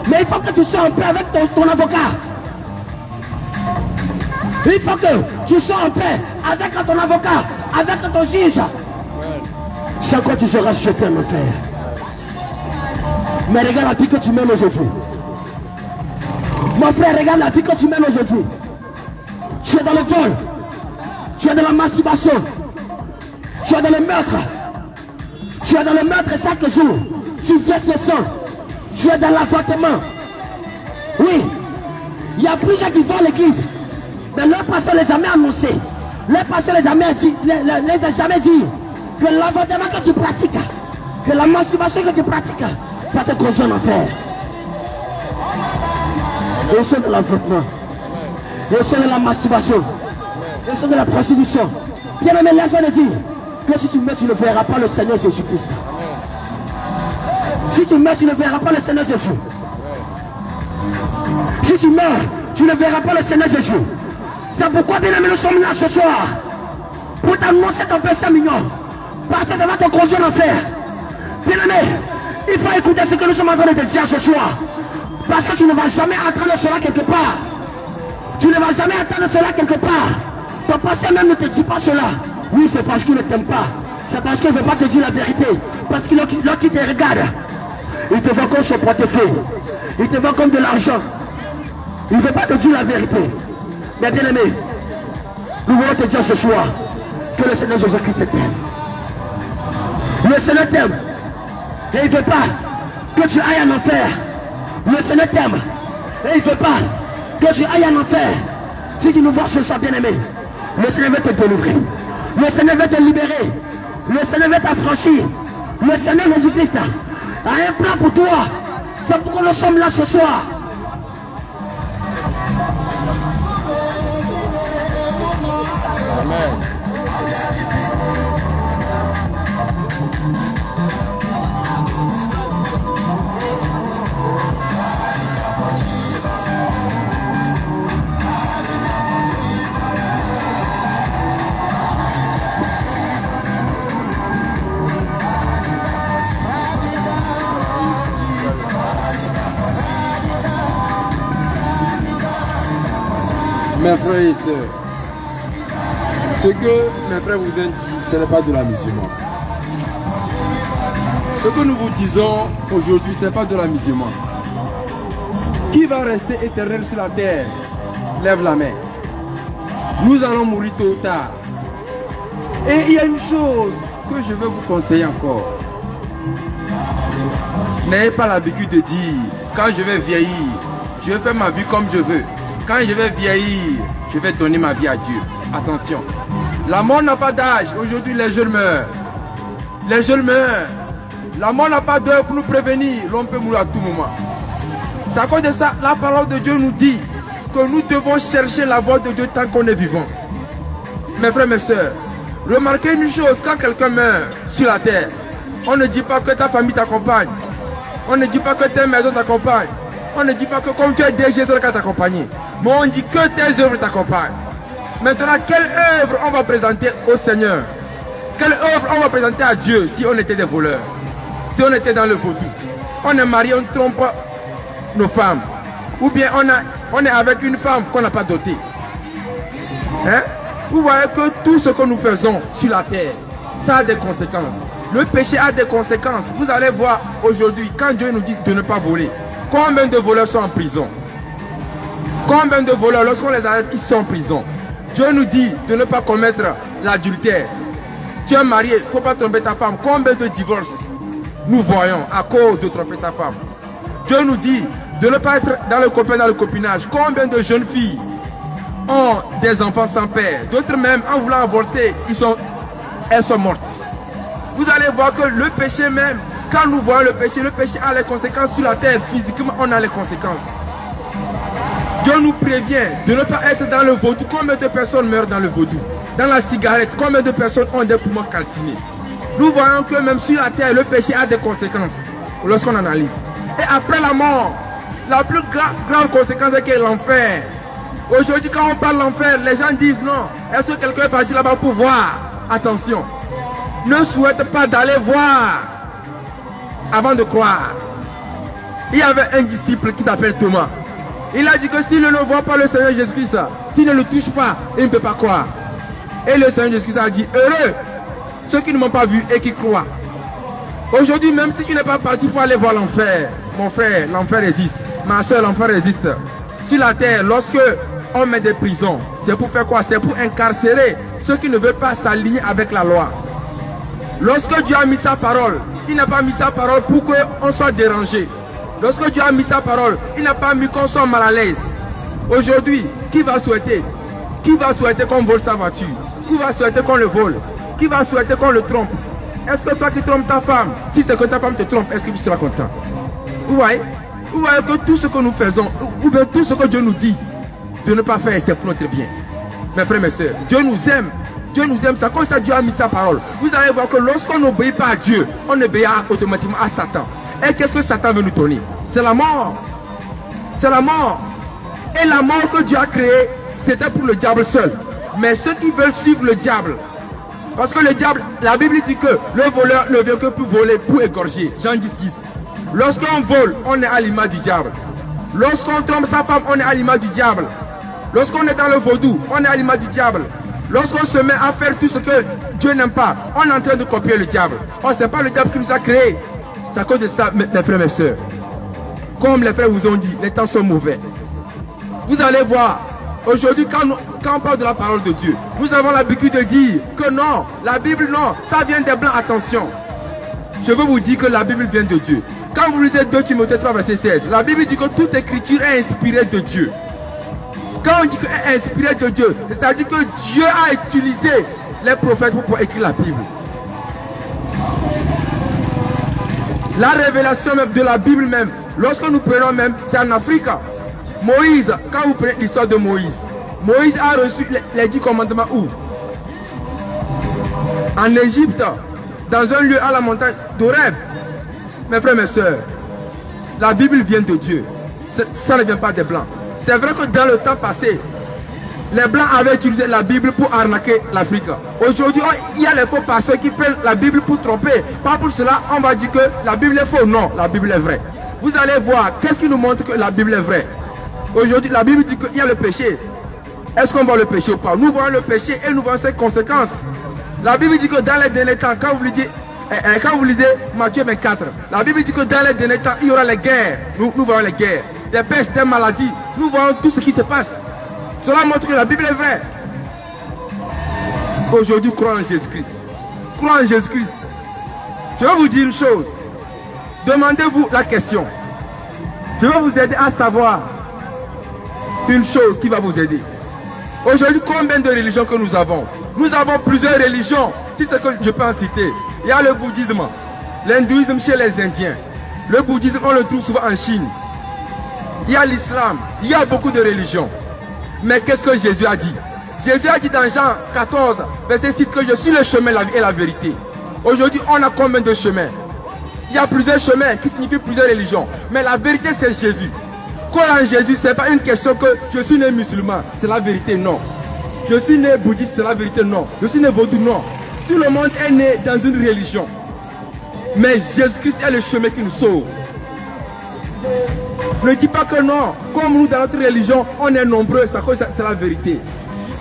Mais il faut que tu sois en paix avec ton avocat. Il faut que tu sois en paix avec ton avocat, avec ton juge. Amen. Sans quoi tu seras jeté en enfer. Mais regarde la vie que tu mènes aujourd'hui. Mon frère, regarde la vie que tu mènes aujourd'hui. Tu es dans le vol. Tu es dans la masturbation. Tu es dans le meurtre. Tu es dans le meurtre chaque jour. Tu verses le sang. Tu es dans l'avortement. Oui. Il y a plusieurs qui vont à l'église. Mais leur pasteur les a jamais annoncé. Leur pasteur les a jamais dit, les a jamais dit que l'avortement que tu pratiques, que la masturbation que tu pratiques, va te conduire en enfer. Ils sont de l'avortement. Ils sont de la masturbation. Ils sont de la prostitution. Bien aimé, laisse-moi te dire que si tu meurs, tu ne verras pas le Seigneur Jésus-Christ. Si tu meurs, tu ne verras pas le Seigneur Jésus. Si tu meurs, tu ne verras pas le Seigneur Jésus. C'est pourquoi, bien aimé, nous sommes là ce soir pour t'annoncer ton péché mignon. Parce que ça va te conduire en enfer. Bien aimé, il faut écouter ce que nous sommes en train de te dire ce soir. Parce que tu ne vas jamais attendre cela quelque part. Tu ne vas jamais attendre cela quelque part. Ton pasteur même ne te dit pas cela. Oui, c'est parce qu'il ne t'aime pas. C'est parce qu'il ne veut pas te dire la vérité. Parce qu'il lorsqu'il te regarde, il te voit comme son portefeuille. Il te voit comme de l'argent. Il ne veut pas te dire la vérité. Mais bien aimé, nous voulons te dire ce soir que le Seigneur Jésus-Christ t'aime. Le Seigneur t'aime. Et il ne veut pas que tu ailles en enfer. Le Seigneur t'aime. Et il ne veut pas que tu ailles en enfer. Si tu nous vois ce soir, bien aimé, le Seigneur veut te délivrer. Le Seigneur veut te libérer. Le Seigneur veut t'affranchir. Le Seigneur Jésus-Christ a un plan pour toi. C'est pourquoi nous sommes là ce soir. Amen. Mes frères et sœurs, ce que mes frères vous ont dit, ce n'est pas de la musulmane. Ce que nous vous disons aujourd'hui, ce n'est pas de la musulmane. Qui va rester éternel sur la terre? Lève la main. Nous allons mourir tôt ou tard. Et il y a une chose que je veux vous conseiller encore. N'ayez pas l'habitude de dire, quand je vais vieillir, je vais faire ma vie comme je veux. Quand je vais vieillir, je vais donner ma vie à Dieu. Attention, la mort n'a pas d'âge. Aujourd'hui, les jeunes meurent. Les jeunes meurent. La mort n'a pas d'heure pour nous prévenir. L'homme peut mourir à tout moment. C'est à cause de ça, la parole de Dieu nous dit que nous devons chercher la voix de Dieu tant qu'on est vivant. Mes frères, mes soeurs, remarquez une chose, quand quelqu'un meurt sur la terre, on ne dit pas que ta famille t'accompagne. On ne dit pas que ta maison t'accompagne. On ne dit pas que comme tu es DG, c'est le cas t'accompagner. Mais on dit que tes œuvres t'accompagnent. Maintenant, quelle œuvre on va présenter au Seigneur? Quelle œuvre on va présenter à Dieu si on était des voleurs? Si on était dans le vaudou? On est marié, on trompe nos femmes. Ou bien on est avec une femme qu'on n'a pas dotée. Hein? Vous voyez que tout ce que nous faisons sur la terre, ça a des conséquences. Le péché a des conséquences. Vous allez voir aujourd'hui, quand Dieu nous dit de ne pas voler, combien de voleurs sont en prison? Combien de voleurs, lorsqu'on les arrête, ils sont en prison. Dieu nous dit de ne pas commettre l'adultère. Tu es marié, il ne faut pas tromper ta femme. Combien de divorces nous voyons à cause de tromper sa femme? Dieu nous dit de ne pas être dans le copain, dans le copinage. Combien de jeunes filles ont des enfants sans père? D'autres même, en voulant avorter, elles sont mortes. Vous allez voir que le péché même, quand nous voyons le péché a les conséquences sur la terre. Physiquement, on a les conséquences. Dieu nous prévient de ne pas être dans le vaudou. Combien de personnes meurent dans le vaudou? Dans la cigarette, combien de personnes ont des poumons calcinés? Nous voyons que même sur la terre, le péché a des conséquences lorsqu'on analyse. Et après la mort, la plus grande conséquence est que l'enfer. Aujourd'hui, quand on parle de l'enfer, les gens disent non. Est-ce que quelqu'un est parti là-bas pour voir? Attention, ne souhaite pas d'aller voir avant de croire. Il y avait un disciple qui s'appelle Thomas. Il a dit que s'il ne voit pas le Seigneur Jésus-Christ, s'il ne le touche pas, il ne peut pas croire. Et le Seigneur Jésus-Christ a dit, heureux ceux qui ne m'ont pas vu et qui croient. Aujourd'hui, même si tu n'es pas parti pour aller voir l'enfer, mon frère, l'enfer existe. Ma soeur, l'enfer existe. Sur la terre, lorsque on met des prisons, c'est pour faire quoi? C'est pour incarcérer ceux qui ne veulent pas s'aligner avec la loi. Lorsque Dieu a mis sa parole, il n'a pas mis sa parole pour qu'on soit dérangé. Lorsque Dieu a mis sa parole, il n'a pas mis qu'on soit mal à l'aise. Aujourd'hui, qui va souhaiter? Qui va souhaiter qu'on vole sa voiture? Qui va souhaiter qu'on le vole? Qui va souhaiter qu'on le trompe? Est-ce que toi qui trompes ta femme, si c'est que ta femme te trompe, est-ce que tu seras content? Vous voyez que tout ce que nous faisons, ou bien tout ce que Dieu nous dit de ne pas faire, c'est pour notre bien. Mes frères, mes soeurs, Dieu nous aime. Dieu nous aime, c'est comme ça Dieu a mis sa parole. Vous allez voir que lorsqu'on n'obéit pas à Dieu, on obéit automatiquement à Satan. Et qu'est-ce que Satan veut nous donner? C'est la mort. C'est la mort. Et la mort que Dieu a créée, c'était pour le diable seul. Mais ceux qui veulent suivre le diable, parce que le diable, la Bible dit que le voleur ne vient que pour voler, pour égorger. Jean 10, 10. Lorsqu'on vole, on est à l'image du diable. Lorsqu'on trompe sa femme, on est à l'image du diable. Lorsqu'on est dans le vaudou, on est à l'image du diable. Lorsqu'on se met à faire tout ce que Dieu n'aime pas, on est en train de copier le diable. Oh, c'est pas le diable qui nous a créés. C'est à cause de ça, mes frères, mes soeurs. Comme les frères vous ont dit, les temps sont mauvais. Vous allez voir, aujourd'hui, quand on parle de la parole de Dieu, nous avons l'habitude de dire que non, la Bible, non, ça vient des Blancs. Attention, je veux vous dire que la Bible vient de Dieu. Quand vous lisez 2 Timothée 3, verset 16, la Bible dit que toute écriture est inspirée de Dieu. Quand on dit qu'elle est inspirée de Dieu, c'est-à-dire que Dieu a utilisé les prophètes pour écrire la Bible. La révélation même de la Bible même, lorsque nous prenons même, c'est en Afrique. Moïse, quand vous prenez l'histoire de Moïse, Moïse a reçu les 10 commandements où? En Égypte, dans un lieu à la montagne d'Horeb. Mes frères, mes soeurs, la Bible vient de Dieu. Ça ne vient pas des Blancs. C'est vrai que dans le temps passé, les Blancs avaient utilisé la Bible pour arnaquer l'Afrique. Aujourd'hui, il y a les faux pasteurs qui prennent la Bible pour tromper. Pas pour cela, on va dire que la Bible est fausse. Non, la Bible est vraie. Vous allez voir, qu'est-ce qui nous montre que la Bible est vraie? Aujourd'hui, la Bible dit qu'il y a le péché. Est-ce qu'on voit le péché ou pas? Nous voyons le péché et nous voyons ses conséquences. La Bible dit que dans les derniers temps, quand vous lisez Matthieu 24, la Bible dit que dans les derniers temps, il y aura les guerres. Nous voyons les guerres. Des pestes, des maladies. Nous voyons tout ce qui se passe. Cela montre que la Bible est vraie. Aujourd'hui, crois en Jésus-Christ. Crois en Jésus-Christ. Je vais vous dire une chose. Demandez-vous la question. Je vais vous aider à savoir une chose qui va vous aider. Aujourd'hui, combien de religions que nous avons? Nous avons plusieurs religions. Si c'est que je peux en citer. Il y a le bouddhisme, l'hindouisme chez les Indiens. Le bouddhisme, on le trouve souvent en Chine. Il y a l'islam. Il y a beaucoup de religions. Mais qu'est-ce que Jésus a dit? Jésus a dit dans Jean 14, verset 6, que je suis le chemin, la vie et la vérité. Aujourd'hui, on a combien de chemins? Il y a plusieurs chemins qui signifient plusieurs religions. Mais la vérité, c'est Jésus. Croire en Jésus, ce n'est pas une question que je suis né musulman. C'est la vérité, non. Je suis né bouddhiste, c'est la vérité, non. Je suis né vaudou, non. Tout le monde est né dans une religion. Mais Jésus-Christ est le chemin qui nous sauve. Ne dis pas que non. Comme nous, dans notre religion, on est nombreux. C'est la vérité.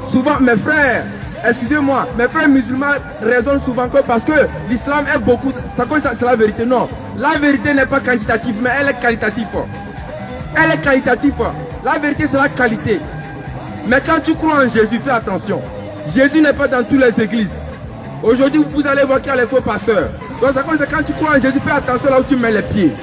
Souvent, mes frères, excusez-moi, mes frères musulmans raisonnent souvent que parce que l'islam est beaucoup, c'est la vérité. Non. La vérité n'est pas quantitative, mais elle est qualitative. Elle est qualitative. La vérité, c'est la qualité. Mais quand tu crois en Jésus, fais attention. Jésus n'est pas dans toutes les églises. Aujourd'hui, vous allez voir qu'il y a les faux pasteurs. Donc, c'est quand tu crois en Jésus, fais attention là où tu mets les pieds.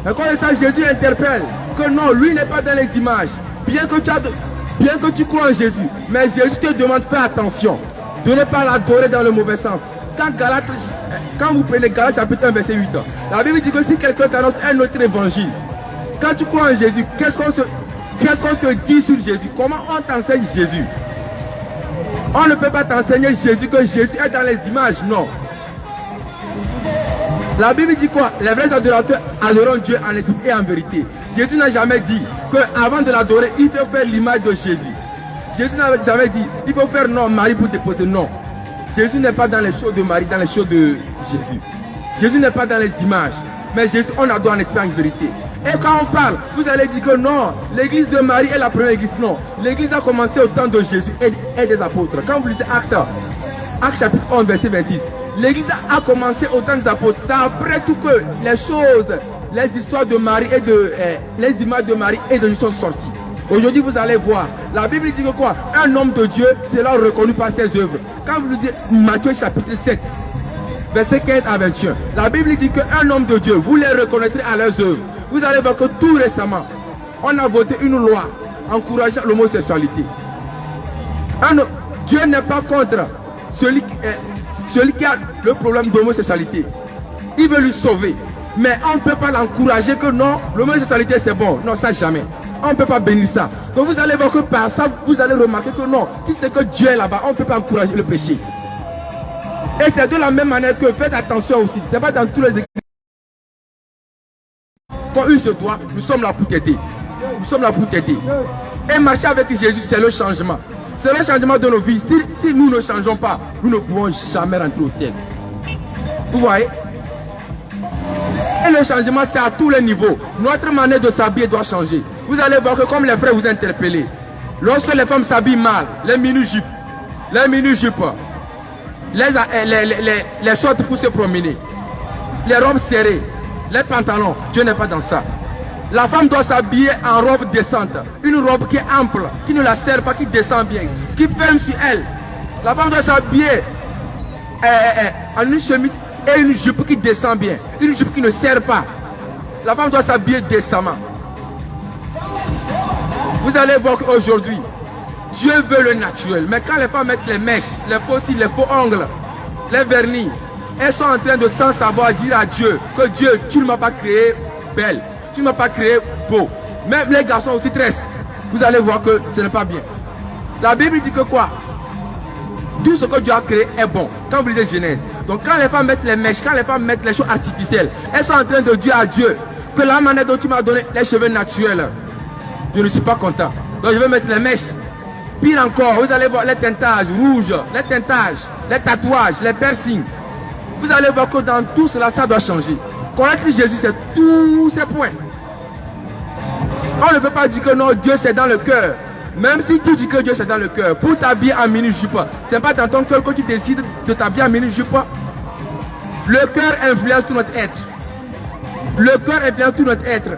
Et comme ça, Jésus interpelle que non, lui n'est pas dans les images. Bien que tu crois en Jésus, mais Jésus te demande de faire attention. De ne pas l'adorer dans le mauvais sens. Quand vous prenez Galates chapitre 1 verset 8, la Bible dit que si quelqu'un t'annonce un autre évangile, quand tu crois en Jésus, qu'est-ce qu'on te dit sur Jésus? Comment on t'enseigne Jésus? On ne peut pas t'enseigner Jésus que Jésus est dans les images, non. La Bible dit quoi? Les vrais adorateurs adoreront Dieu en esprit et en vérité. Jésus n'a jamais dit qu'avant de l'adorer, il faut faire l'image de Jésus. Jésus n'a jamais dit il faut faire non, Marie pour déposer. Non. Jésus n'est pas dans les choses de Marie, dans les choses de Jésus. Jésus n'est pas dans les images. Mais Jésus, on adore en esprit et en vérité. Et quand on parle, vous allez dire que non, l'église de Marie est la première église. Non. L'église a commencé au temps de Jésus et des apôtres. Quand vous lisez Actes chapitre 11, verset 26. L'église a commencé au temps des apôtres. C'est après tout que les choses, les histoires de Marie et les images de Marie et de Jésus sont sorties. Aujourd'hui, vous allez voir. La Bible dit que quoi? Un homme de Dieu sera reconnu par ses œuvres. Quand vous lisez Matthieu chapitre 7, verset 15 à 21, la Bible dit qu'un homme de Dieu, vous les reconnaîtrez à leurs œuvres. Vous allez voir que tout récemment, on a voté une loi encourageant l'homosexualité. Dieu n'est pas contre celui qui a le problème d'homosexualité. Il veut lui sauver. Mais on ne peut pas l'encourager que non, l'homosexualité c'est bon. Non, ça jamais. On ne peut pas bénir ça. Donc vous allez voir que par ça, vous allez remarquer que non, si c'est que Dieu est là-bas, on ne peut pas encourager le péché. Et c'est de la même manière que faites attention aussi. Ce n'est pas dans tous les églises. Quand une se doit, nous sommes là pour t'aider. Nous sommes là pour t'aider. Et marcher avec Jésus, c'est le changement. C'est le changement de nos vies. Si nous ne changeons pas, nous ne pouvons jamais rentrer au ciel. Vous voyez? Et le changement, c'est à tous les niveaux. Notre manière de s'habiller doit changer. Vous allez voir que comme les frères vous interpellent, lorsque les femmes s'habillent mal, les mini-jupes, les shorts pour se promener, les robes serrées, les pantalons, Dieu n'est pas dans ça. La femme doit s'habiller en robe décente, une robe qui est ample, qui ne la serre pas, qui descend bien, qui ferme sur elle. La femme doit s'habiller en une chemise et une jupe qui descend bien, une jupe qui ne serre pas. La femme doit s'habiller décemment. Vous allez voir qu'aujourd'hui, Dieu veut le naturel. Mais quand les femmes mettent les mèches, les faux cils, les faux ongles, les vernis, elles sont en train de sans savoir dire à Dieu que Dieu, tu ne m'as pas créé belle, tu ne m'as pas créé beau. Même les garçons aussi tressent. Vous allez voir que ce n'est pas bien. La Bible dit que quoi? Tout ce que Dieu a créé est bon. Quand vous lisez Genèse. Donc quand les femmes mettent les mèches, quand les femmes mettent les choses artificielles, elles sont en train de dire à Dieu que la manière dont tu m'as donné les cheveux naturels, je ne suis pas content. Donc je vais mettre les mèches. Pire encore, vous allez voir les teintages rouges, les teintages, les tatouages, les piercings. Vous allez voir que dans tout cela, ça doit changer. Connaître Jésus, c'est tous ces points. On ne peut pas dire que non, Dieu c'est dans le cœur. Même si tu dis que Dieu c'est dans le cœur, pour t'habiller en mini-jupe, c'est pas dans ton cœur que tu décides de t'habiller en mini-jupe. Le cœur influence tout notre être. Le cœur influence tout notre être.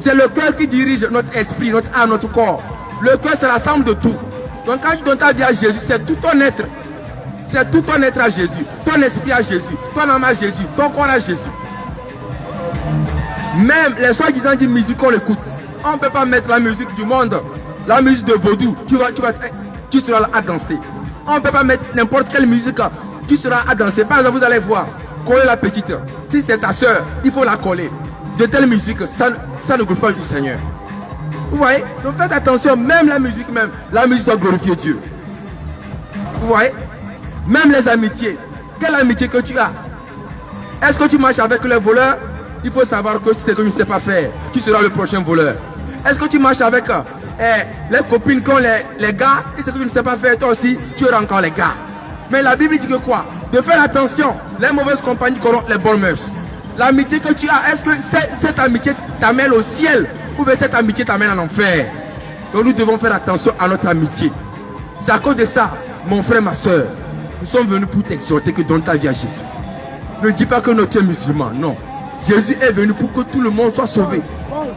C'est le cœur qui dirige notre esprit, notre âme, notre corps. Le cœur, c'est la somme de tout. Donc quand tu donnes ta vie à Jésus, c'est tout ton être. C'est tout ton être à Jésus. Ton esprit à Jésus. Ton âme à Jésus. Ton corps à Jésus. Même les soi-disant dit musique qu'on écoute. On ne peut pas mettre la musique du monde. La musique de vaudou. Tu seras là à danser. On ne peut pas mettre n'importe quelle musique. Tu seras à danser. Par exemple, vous allez voir. Coller la petite. Si c'est ta soeur, il faut la coller. De telle musique, ça ne glorifie pas du Seigneur. Vous voyez? Donc faites attention, même la musique doit glorifier Dieu. Vous voyez? Même les amitiés. Quelle amitié que tu as? Est-ce que tu marches avec les voleurs? Il faut savoir que si c'est que tu ne sais pas faire, tu seras le prochain voleur. Est-ce que tu marches avec les copines qui ont les gars? Si c'est que tu ne sais pas faire, toi aussi, tu auras encore les gars. Mais la Bible dit que quoi? De faire attention, les mauvaises compagnies corrompent les bonnes mœurs. L'amitié que tu as, est-ce que cette amitié t'amène au ciel ou bien cette amitié t'amène en enfer? Donc nous devons faire attention à notre amitié. C'est à cause de ça, mon frère, ma soeur, nous sommes venus pour t'exhorter que donne ta vie à Jésus. Ne dis pas que tu es musulman, non. Jésus est venu pour que tout le monde soit sauvé.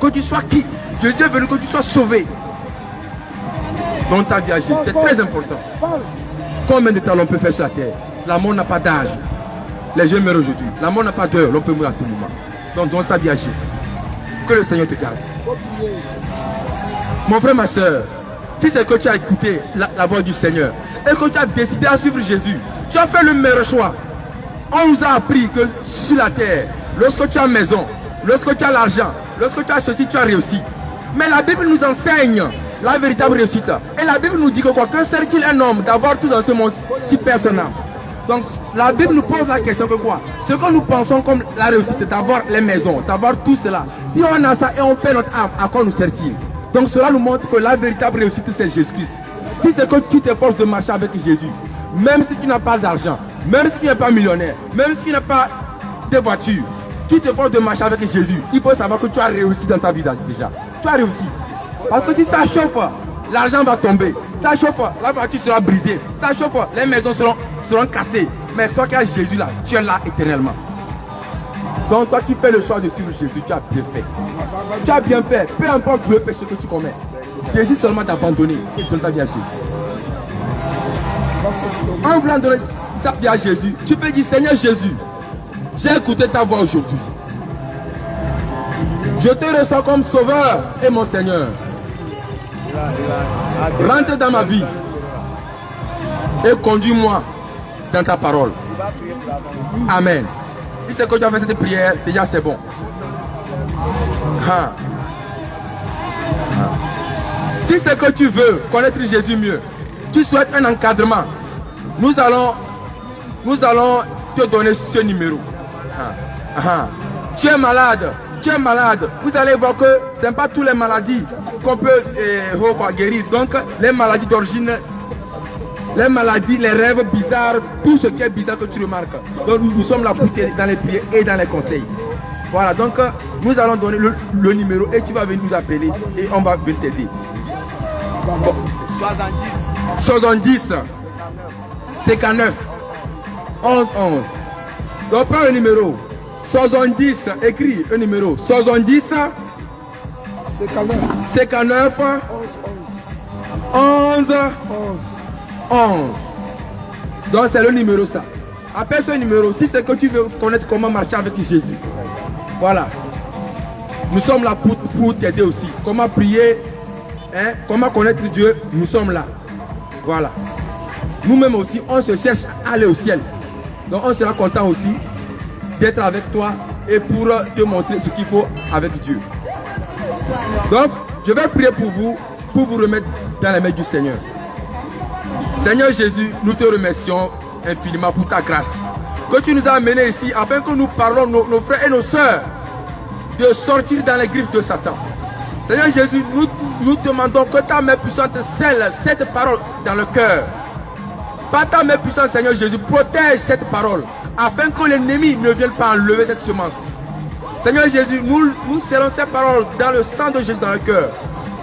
Que tu sois qui? Jésus est venu que tu sois sauvé. Dans ta vie à Jésus, c'est très important. Combien de temps l'on peut faire sur la terre? La mort n'a pas d'âge. Les jeunes meurent aujourd'hui. La mort n'a pas d'heure, l'on peut mourir à tout moment. Donc dans ta vie à Jésus, que le Seigneur te garde. Mon frère, ma soeur, si c'est que tu as écouté la voix du Seigneur et que tu as décidé à suivre Jésus, tu as fait le meilleur choix. On nous a appris que sur la terre, lorsque tu as maison, lorsque tu as l'argent, lorsque tu as ceci, tu as réussi. Mais la Bible nous enseigne la véritable réussite. Et la Bible nous dit que quoi? Que serait-il un homme d'avoir tout dans ce monde si personne n'a? Donc la Bible nous pose la question que quoi? Ce que nous pensons comme la réussite, d'avoir les maisons, d'avoir tout cela. Si on a ça et on perd notre âme, à quoi nous sert-il? Donc cela nous montre que la véritable réussite c'est Jésus-Christ. Si c'est que tu t'efforces de marcher avec Jésus, même si tu n'as pas d'argent, même si tu n'es pas millionnaire, même si tu n'as pas de voiture, tu t'efforces de marcher avec Jésus, il faut savoir que tu as réussi dans ta vie déjà. Tu as réussi. Parce que si ça chauffe, l'argent va tomber. Ça chauffe, la voiture sera brisée. Ça chauffe, les maisons seront cassées. Mais toi qui as Jésus là, tu es là éternellement. Donc toi qui fais le choix de suivre Jésus, tu as bien fait. Tu as bien fait. Peu importe le péché que tu commets. Décide seulement d'abandonner et de donner ta vie à Jésus. En voulant donner sa vie à Jésus, tu peux dire Seigneur Jésus, j'ai écouté ta voix aujourd'hui. Je te reçois comme sauveur et mon Seigneur. Rentre dans ma vie et conduis-moi dans ta parole. Amen. Si c'est que tu as fait cette prière, déjà c'est bon. Si c'est que tu veux connaître Jésus mieux, tu souhaites un encadrement, nous allons te donner ce numéro. Tu es malade. Tu es malade, vous allez voir que ce n'est pas toutes les maladies qu'on peut guérir. Donc les maladies d'origine, les maladies, les rêves bizarres, tout ce qui est bizarre que tu remarques. Donc nous sommes là pour t'aider dans les prières et dans les conseils. Voilà, donc nous allons donner le numéro et tu vas venir nous appeler et on va venir t'aider. Bon. 70 59 11 11. Donc prends le numéro 70, écris un numéro 70 59 11 11. Donc c'est le numéro ça. Appelle ce numéro si c'est que tu veux connaître comment marcher avec Jésus. Voilà. Nous sommes là pour t'aider aussi. Comment prier, hein? Comment connaître Dieu, nous sommes là. Voilà. Nous-mêmes aussi, on se cherche à aller au ciel. Donc on sera content aussi d'être avec toi et pour te montrer ce qu'il faut avec Dieu. Donc, je vais prier pour vous remettre dans les mains du Seigneur. Seigneur Jésus, nous te remercions infiniment pour ta grâce. Que tu nous as amenés ici afin que nous parlons nos frères et nos sœurs de sortir dans les griffes de Satan. Seigneur Jésus, nous demandons que ta main puissante scelle cette parole dans le cœur. Par ta main puissante, Seigneur Jésus, protège cette parole afin que l'ennemi ne vienne pas enlever cette semence. Seigneur Jésus, nous scellons ces paroles dans le sang de Jésus dans le cœur.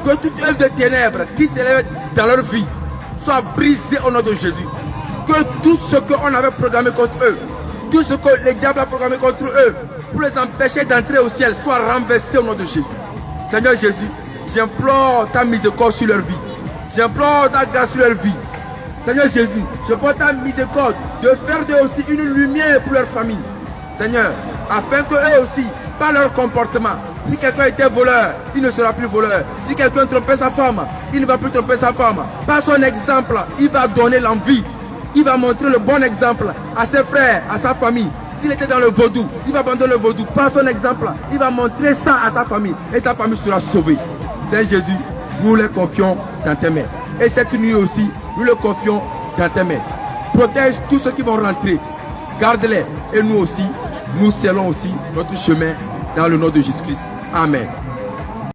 Que toute œuvre de ténèbres qui s'élève dans leur vie soit brisée au nom de Jésus. Que tout ce qu'on avait programmé contre eux, tout ce que le diable a programmé contre eux, pour les empêcher d'entrer au ciel, soit renversé au nom de Jésus. Seigneur Jésus, j'implore ta miséricorde sur leur vie. J'implore ta grâce sur leur vie. Seigneur Jésus, je porte ta miséricorde de faire d'eux aussi une lumière pour leur famille. Seigneur, afin qu'eux aussi, par leur comportement, si quelqu'un était voleur, il ne sera plus voleur. Si quelqu'un trompait sa femme, il ne va plus tromper sa femme. Par son exemple, il va donner l'envie. Il va montrer le bon exemple à ses frères, à sa famille. S'il était dans le vaudou, il va abandonner le vaudou. Par son exemple, il va montrer ça à sa famille. Et sa famille sera sauvée. Seigneur Jésus, nous les confions dans tes mains. Et cette nuit aussi, nous le confions dans tes mains. Protège tous ceux qui vont rentrer. Garde-les. Et nous aussi, nous scellons aussi notre chemin dans le nom de Jésus-Christ. Amen.